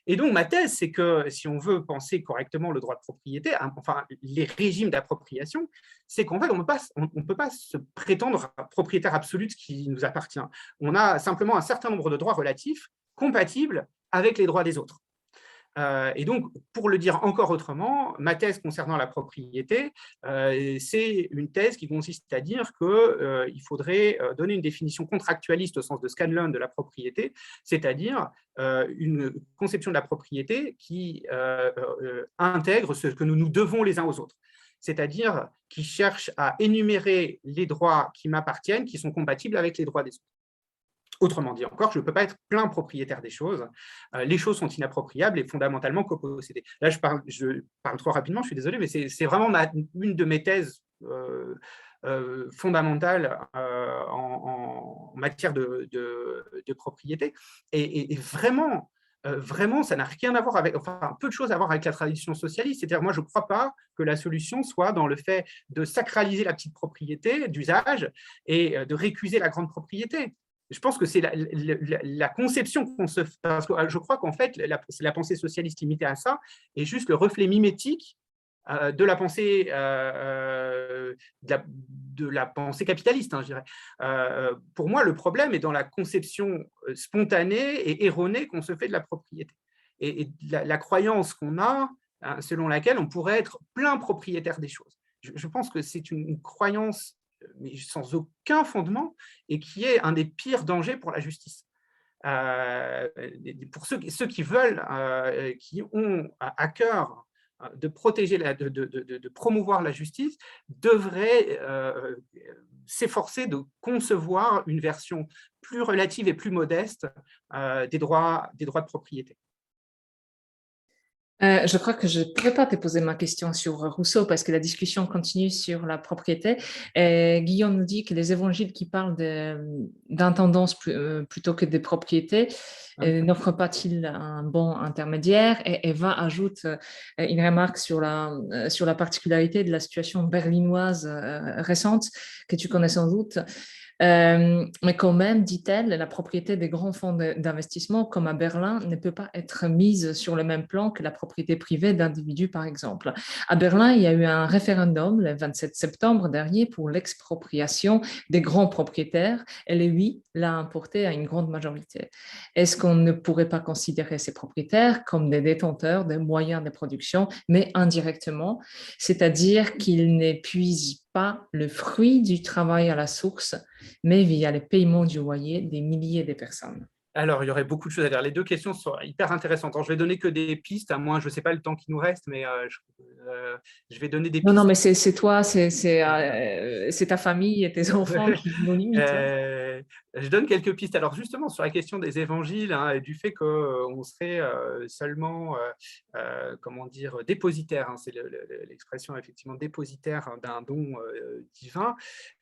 Et donc, ma thèse, c'est que si on veut penser correctement le droit de propriété, enfin, les régimes d'appropriation, c'est qu'en fait, on ne peut pas se prétendre propriétaire absolu de ce qui nous appartient. On a simplement un certain nombre de droits relatifs compatibles avec les droits des autres. Et donc, pour le dire encore autrement, ma thèse concernant la propriété, c'est une thèse qui consiste à dire qu'il faudrait donner une définition contractualiste au sens de Scanlon de la propriété, c'est-à-dire une conception de la propriété qui intègre ce que nous nous devons les uns aux autres, c'est-à-dire qui cherche à énumérer les droits qui m'appartiennent, qui sont compatibles avec les droits des autres. Autrement dit encore, je ne peux pas être plein propriétaire des choses. Les choses sont inappropriables et fondamentalement copossédées. Là, je parle trop rapidement, je suis désolé, mais c'est vraiment une de mes thèses fondamentales en matière de propriété. Et vraiment, vraiment, ça n'a rien à voir avec, enfin, peu de choses à voir avec la tradition socialiste. C'est-à-dire, moi, je ne crois pas que la solution soit dans le fait de sacraliser la petite propriété d'usage et de récuser la grande propriété. Je pense que c'est la conception qu'on se fait, parce que je crois qu'en fait, c'est la pensée socialiste limitée à ça, et juste le reflet mimétique de la pensée, de la pensée capitaliste, hein, je dirais. Pour moi, le problème est dans la conception spontanée et erronée qu'on se fait de la propriété. Et la croyance qu'on a, hein, selon laquelle on pourrait être plein propriétaire des choses. Je pense que c'est une croyance mais sans aucun fondement, et qui est un des pires dangers pour la justice. Pour ceux qui veulent, qui ont à cœur de protéger, de promouvoir la justice, devraient s'efforcer de concevoir une version plus relative et plus modeste des droits de propriété. Je crois que je ne pourrais pas te poser ma question sur Rousseau parce que la discussion continue sur la propriété. Et Guillaume nous dit que les évangiles qui parlent d'intendance plutôt que de propriété n'offrent pas-ils un bon intermédiaire? Et Eva ajoute une remarque sur la particularité de la situation berlinoise récente que tu connais sans doute. Mais quand même, dit-elle, la propriété des grands fonds d'investissement, comme à Berlin, ne peut pas être mise sur le même plan que la propriété privée d'individus, par exemple. À Berlin, il y a eu un référendum le 27 septembre dernier pour l'expropriation des grands propriétaires, et le oui l'a importé à une grande majorité. Est-ce qu'on ne pourrait pas considérer ces propriétaires comme des détenteurs des moyens de production, mais indirectement, c'est-à-dire qu'ils n'épuisent pas le fruit du travail à la source, mais via le paiement du loyer des milliers de personnes? Alors, il y aurait beaucoup de choses à dire. Les deux questions sont hyper intéressantes. Alors, je vais donner que des pistes, à moins, je ne sais pas le temps qui nous reste, mais je vais donner des pistes. Non, mais c'est toi, c'est ta famille et tes enfants qui nous limitent. Je donne quelques pistes. Alors, justement, sur la question des évangiles, hein, et du fait qu'on serait seulement, comment dire, dépositaire, hein, c'est l'expression effectivement dépositaire d'un don divin.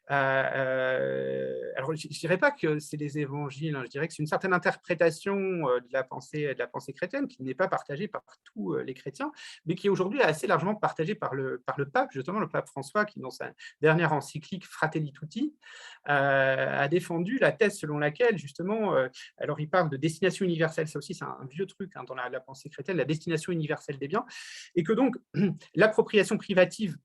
Alors, je ne dirais pas que c'est les évangiles, hein, je dirais que c'est une certaine interprétation de la pensée chrétienne qui n'est pas partagée par tous les chrétiens, mais qui aujourd'hui est assez largement partagée par le pape, justement le pape François, qui dans sa dernière encyclique Fratelli Tutti a défendu la thèse selon laquelle justement, alors il parle de destination universelle, ça aussi c'est un vieux truc hein, dans la pensée chrétienne, la destination universelle des biens, et que donc l'appropriation privative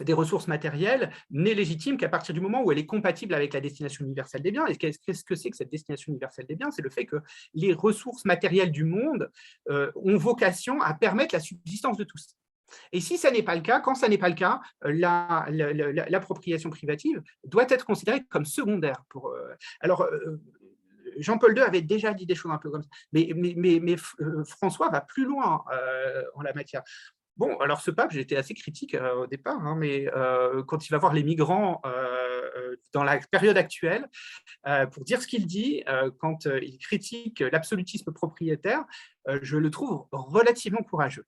des ressources matérielles n'est légitime qu'à partir du moment où elle est compatible avec la destination universelle des biens. Et qu'est-ce que c'est que cette destination universelle des biens? C'est le fait que les ressources matérielles du monde ont vocation à permettre la subsistance de tous. Et si ça n'est pas le cas, quand ça n'est pas le cas, l'appropriation privative doit être considérée comme secondaire. Jean-Paul II avait déjà dit des choses un peu comme ça, mais François va plus loin en la matière. Bon, alors ce pape, j'étais assez critique au départ, hein, mais quand il va voir les migrants dans la période actuelle, pour dire ce qu'il dit, quand il critique l'absolutisme propriétaire, je le trouve relativement courageux.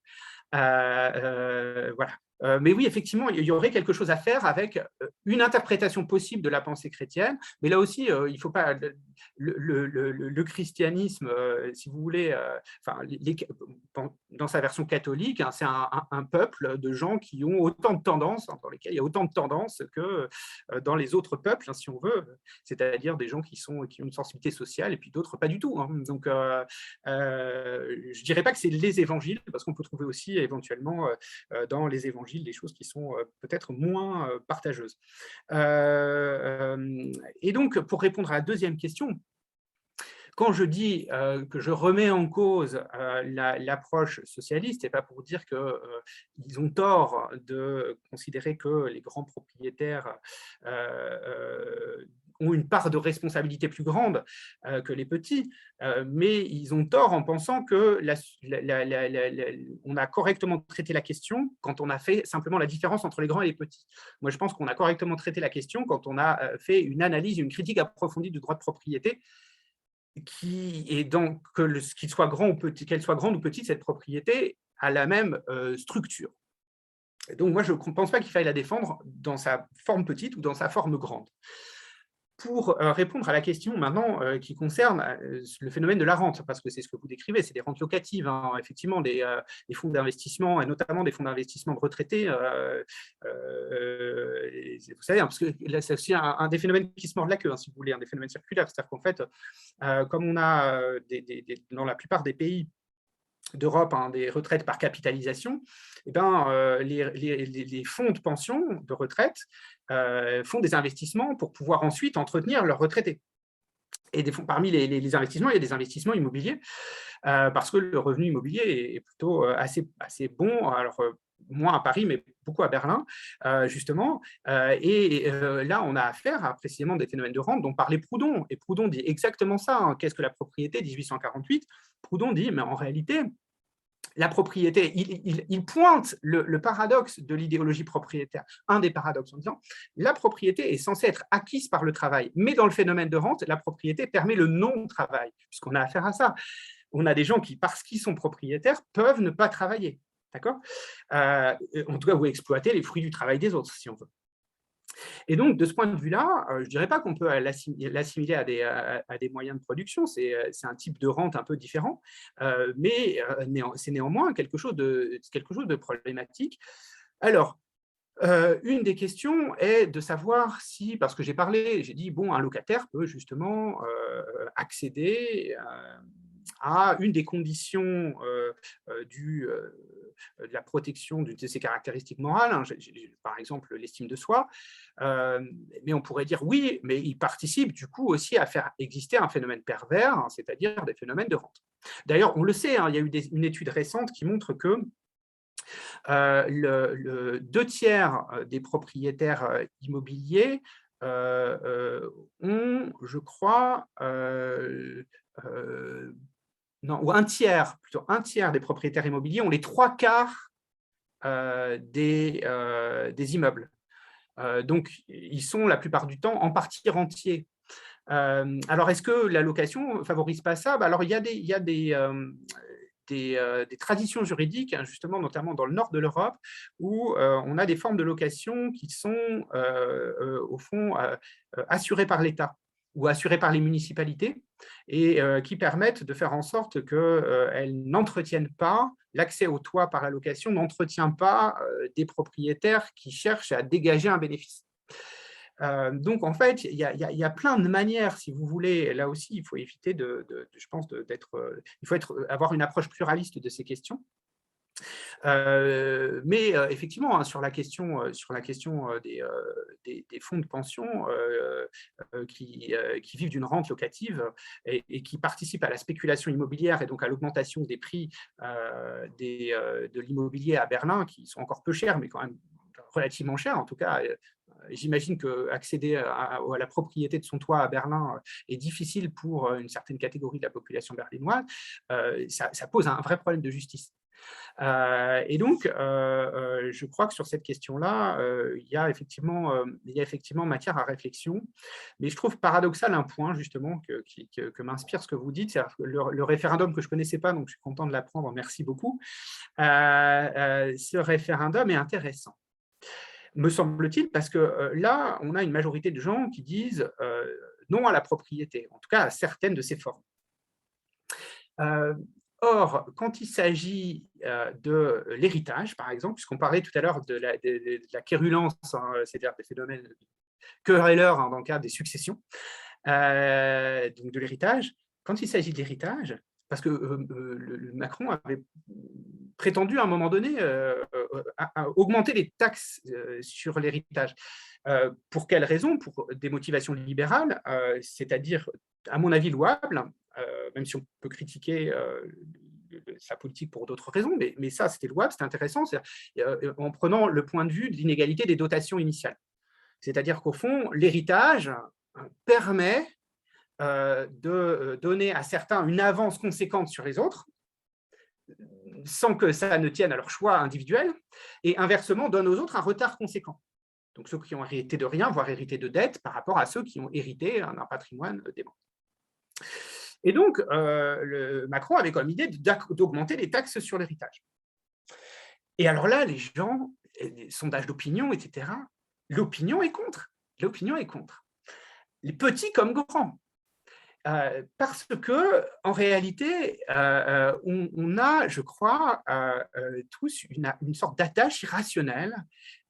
Voilà. Mais oui, effectivement, il y aurait quelque chose à faire avec une interprétation possible de la pensée chrétienne, mais là aussi, il ne faut pas… Le christianisme, si vous voulez, enfin, dans sa version catholique, hein, c'est un peuple de gens qui ont autant de tendances, hein, dans lesquels il y a autant de tendances que dans les autres peuples, hein, si on veut, c'est-à-dire des gens qui ont une sensibilité sociale et puis d'autres pas du tout. Hein. Donc, je ne dirais pas que c'est les évangiles, parce qu'on peut trouver aussi éventuellement dans les évangiles des choses qui sont peut-être moins partageuses. Et donc, pour répondre à la deuxième question, quand je dis que je remets en cause l'approche socialiste, ce n'est pas pour dire qu'ils ont tort de considérer que les grands propriétaires ont une part de responsabilité plus grande que les petits, mais ils ont tort en pensant que on a correctement traité la question quand on a fait simplement la différence entre les grands et les petits. Moi, je pense qu'on a correctement traité la question quand on a fait une analyse, une critique approfondie du droit de propriété, qu'elle soit grande ou petite, cette propriété a la même structure. Et donc, moi, je ne pense pas qu'il faille la défendre dans sa forme petite ou dans sa forme grande. Pour répondre à la question maintenant qui concerne le phénomène de la rente, parce que c'est ce que vous décrivez, c'est des rentes locatives, hein, effectivement, des fonds d'investissement, et notamment des fonds d'investissement de retraités. Vous savez, hein, parce que là, c'est aussi un des phénomènes qui se mordent la queue, hein, si vous voulez, un des phénomènes circulaires. C'est-à-dire qu'en fait, comme on a dans la plupart des pays d'Europe, hein, des retraites par capitalisation, eh ben, les fonds de pension de retraite font des investissements pour pouvoir ensuite entretenir leurs retraités. Et parmi les investissements, il y a des investissements immobiliers, parce que le revenu immobilier est plutôt assez bon, alors moins à Paris, mais beaucoup à Berlin, justement. Là, on a affaire à précisément des phénomènes de rente dont parlait Proudhon. Et Proudhon dit exactement ça. Hein. Qu'est-ce que la propriété, 1848 ? Proudhon dit, mais en réalité, la propriété, il pointe le paradoxe de l'idéologie propriétaire, un des paradoxes en disant la propriété est censée être acquise par le travail, mais dans le phénomène de rente, la propriété permet le non-travail, puisqu'on a affaire à ça. On a des gens qui, parce qu'ils sont propriétaires, peuvent ne pas travailler, d'accord, en tout cas, ou exploiter les fruits du travail des autres, si on veut. Et donc, de ce point de vue-là, je ne dirais pas qu'on peut l'assimiler à des moyens de production, c'est un type de rente un peu différent, mais c'est néanmoins quelque chose de problématique. Alors, une des questions est de savoir si, parce que j'ai dit, bon, un locataire peut justement accéder à une des conditions de la protection de ses caractéristiques morales, hein, par exemple l'estime de soi, mais on pourrait dire oui, mais il participe du coup aussi à faire exister un phénomène pervers, hein, c'est-à-dire des phénomènes de rente. D'ailleurs, on le sait, hein, il y a eu une étude récente qui montre que le 2/3 des propriétaires immobiliers ont, je crois, non, ou un tiers des propriétaires immobiliers ont les 3/4 des immeubles. Donc, ils sont la plupart du temps en partie rentiers. Alors, est-ce que la location ne favorise pas ça ? Alors, il y a des traditions juridiques, hein, justement, notamment dans le nord de l'Europe, où on a des formes de location qui sont, au fond, assurées par l'État ou assurées par les municipalités, et qui permettent de faire en sorte qu'elles n'entretiennent pas, l'accès au toit par la location n'entretient pas des propriétaires qui cherchent à dégager un bénéfice. Donc, en fait, il y a plein de manières, si vous voulez. Là aussi, il faut éviter je pense, il faut avoir une approche pluraliste de ces questions. Mais effectivement, hein, sur la question des fonds de pension qui vivent d'une rente locative et qui participent à la spéculation immobilière et donc à l'augmentation des prix de l'immobilier à Berlin, qui sont encore peu chers, mais quand même relativement chers, en tout cas. J'imagine qu'accéder à la propriété de son toit à Berlin est difficile pour une certaine catégorie de la population berlinoise. Ça pose un vrai problème de justice. Et donc, je crois que sur cette question-là, il y a effectivement matière à réflexion. Mais je trouve paradoxal un point, justement, que m'inspire ce que vous dites. C'est-à-dire que le référendum que je ne connaissais pas, donc je suis content de l'apprendre, merci beaucoup. Ce référendum est intéressant, me semble-t-il, parce que là, on a une majorité de gens qui disent non à la propriété, en tout cas à certaines de ses formes. Or, quand il s'agit de l'héritage, par exemple, puisqu'on parlait tout à l'heure de la quérulence, hein, c'est-à-dire des phénomènes querelleurs, hein, dans le cadre des successions, donc de l'héritage, quand il s'agit de l'héritage, parce que Macron avait prétendu à un moment donné à augmenter les taxes sur l'héritage. Pour quelles raisons? Pour des motivations libérales, c'est-à-dire, à mon avis, louables, même si on peut critiquer sa politique pour d'autres raisons, mais ça, c'était louable, c'était intéressant, en prenant le point de vue de l'inégalité des dotations initiales. C'est-à-dire qu'au fond, l'héritage permet de donner à certains une avance conséquente sur les autres, sans que ça ne tienne à leur choix individuel, et inversement, donne aux autres un retard conséquent. Donc ceux qui ont hérité de rien, voire hérité de dettes, par rapport à ceux qui ont hérité d'un patrimoine dément. Et donc, Macron avait comme idée d'augmenter les taxes sur l'héritage. Et alors là, les gens, les sondages d'opinion, etc., l'opinion est contre. L'opinion est contre. Les petits comme grands. Parce que, en réalité, on a, je crois, tous une sorte d'attache irrationnelle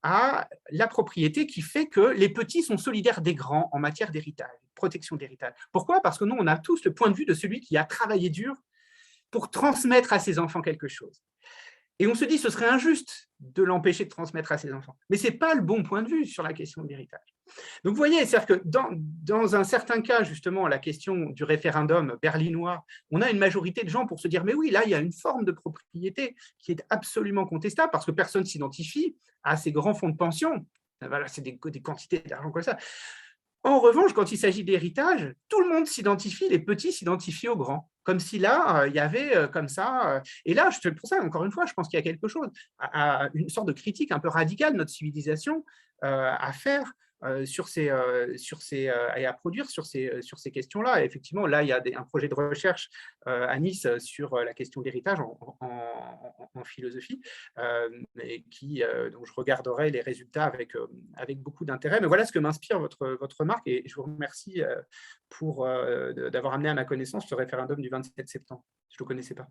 à la propriété qui fait que les petits sont solidaires des grands en matière d'héritage, protection d'héritage. Pourquoi? Parce que nous, on a tous le point de vue de celui qui a travaillé dur pour transmettre à ses enfants quelque chose. Et on se dit, ce serait injuste de l'empêcher de transmettre à ses enfants. Mais ce n'est pas le bon point de vue sur la question de l'héritage. Donc, vous voyez, c'est-à-dire que dans un certain cas, justement, la question du référendum berlinois, on a une majorité de gens pour se dire, mais oui, là, il y a une forme de propriété qui est absolument contestable parce que personne ne s'identifie à ces grands fonds de pension. Voilà, c'est des quantités d'argent comme ça. En revanche, quand il s'agit d'héritage, tout le monde s'identifie, les petits s'identifient aux grands, comme si là, il y avait comme ça. Et là, pour ça, encore une fois, je pense qu'il y a quelque chose, une sorte de critique un peu radicale de notre civilisation à faire et à produire sur ces questions-là. Et effectivement, là, il y a un projet de recherche à Nice sur la question de l'héritage en philosophie, dont je regarderai les résultats avec beaucoup d'intérêt. Mais voilà ce que m'inspire votre remarque, et je vous remercie d'avoir amené à ma connaissance ce référendum du 27 septembre. Je ne le connaissais pas.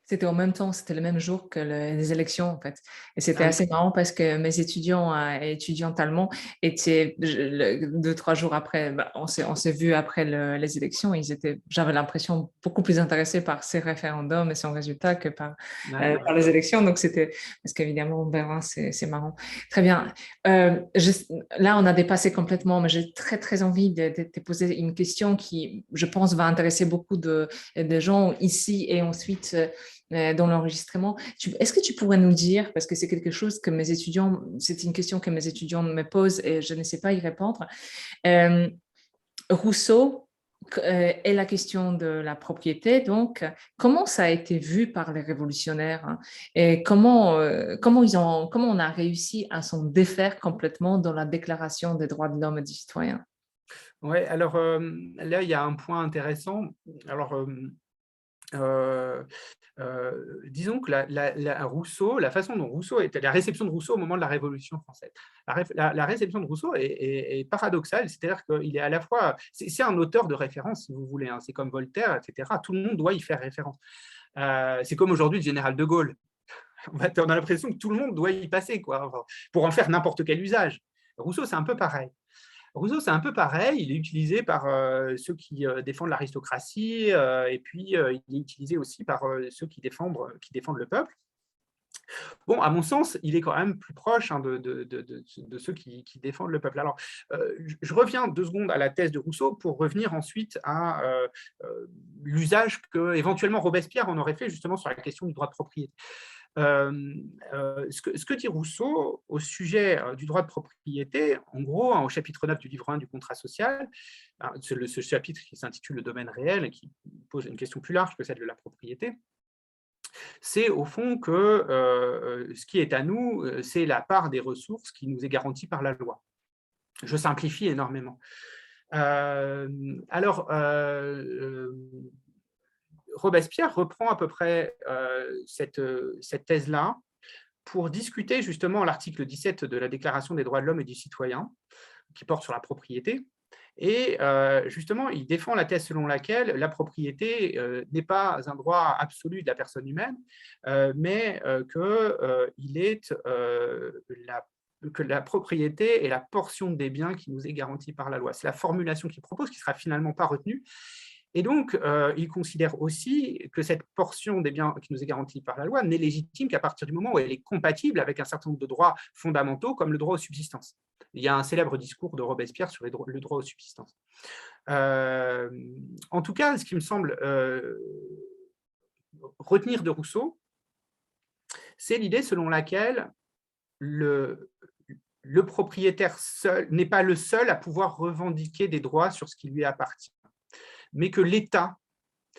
C'était en même temps, c'était le même jour que les élections, en fait. Et c'était Ah oui. assez marrant parce que mes étudiants et étudiantes allemands étaient 2-3 jours après, on s'est vu après les élections. J'avais l'impression beaucoup plus intéressés par ces référendums et son résultat que par les élections. Donc c'était, parce qu'évidemment, Berlin, c'est marrant. Très bien. Là, on a dépassé complètement, mais j'ai très, très envie de te poser une question qui, je pense, va intéresser beaucoup de gens ici et ensuite dans l'enregistrement. Est-ce que tu pourrais nous dire, parce que c'est quelque chose que mes étudiants, c'est une question que mes étudiants me posent et je ne sais pas y répondre. Rousseau et la question de la propriété, donc, comment ça a été vu par les révolutionnaires, hein, et comment on a réussi à s'en défaire complètement dans la Déclaration des droits de l'homme et du citoyen? Oui, alors là, il y a un point intéressant. Alors, disons que Rousseau, la façon dont Rousseau était, la réception de Rousseau au moment de la Révolution française, la réception de Rousseau est paradoxale, c'est-à-dire qu'il est à la fois, c'est un auteur de référence, si vous voulez, hein, c'est comme Voltaire, etc. Tout le monde doit y faire référence. C'est comme aujourd'hui le général de Gaulle. On a l'impression que tout le monde doit y passer, quoi, pour en faire n'importe quel usage. Rousseau, c'est un peu pareil. Rousseau, c'est un peu pareil, il est utilisé par ceux qui défendent l'aristocratie, et puis il est utilisé aussi par ceux qui défendent le peuple. Bon, à mon sens, il est quand même plus proche, hein, de ceux qui défendent le peuple. Alors, je reviens 2 secondes à la thèse de Rousseau pour revenir ensuite à l'usage qu'éventuellement Robespierre en aurait fait justement sur la question du droit de propriété. Ce que dit Rousseau au sujet du droit de propriété, en gros, hein, au chapitre 9 du livre 1 du contrat social, ce chapitre qui s'intitule « Le domaine réel » et qui pose une question plus large que celle de la propriété, C'est au fond que ce qui est à nous, c'est la part des ressources qui nous est garantie par la loi. Je simplifie énormément. Robespierre reprend à peu près cette thèse-là pour discuter justement l'article 17 de la Déclaration des droits de l'homme et du citoyen, qui porte sur la propriété. Et justement, il défend la thèse selon laquelle la propriété n'est pas un droit absolu de la personne humaine, mais que la propriété est la portion des biens qui nous est garantie par la loi. C'est la formulation qu'il propose, qui ne sera finalement pas retenue. Et donc, il considère aussi que cette portion des biens qui nous est garantie par la loi n'est légitime qu'à partir du moment où elle est compatible avec un certain nombre de droits fondamentaux, comme le droit aux subsistances. Il y a un célèbre discours de Robespierre sur le droit aux subsistances. En tout cas, ce qui me semble retenir de Rousseau, c'est l'idée selon laquelle le propriétaire seul n'est pas le seul à pouvoir revendiquer des droits sur ce qui lui appartient, mais que l'État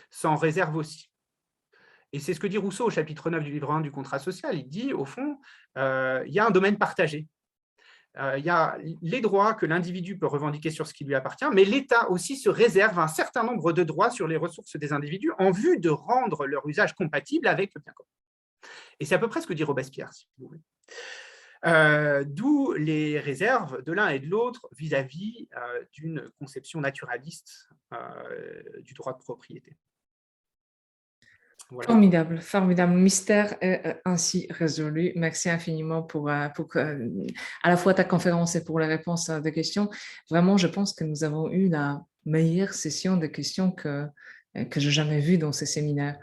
s'en réserve aussi. Et c'est ce que dit Rousseau au chapitre 9 du livre 1 du contrat social. Il dit, au fond, il y a un domaine partagé. Il y a les droits que l'individu peut revendiquer sur ce qui lui appartient, mais l'État aussi se réserve un certain nombre de droits sur les ressources des individus en vue de rendre leur usage compatible avec le bien commun. Et c'est à peu près ce que dit Robespierre, si vous voulez. D'où les réserves de l'un et de l'autre vis-à-vis d'une conception naturaliste du droit de propriété. Voilà. Formidable, formidable. Mystère est ainsi résolu. Merci infiniment pour à la fois ta conférence et pour les réponses à des questions. Vraiment, je pense que nous avons eu la meilleure session de questions que j'ai jamais vue dans ces séminaires.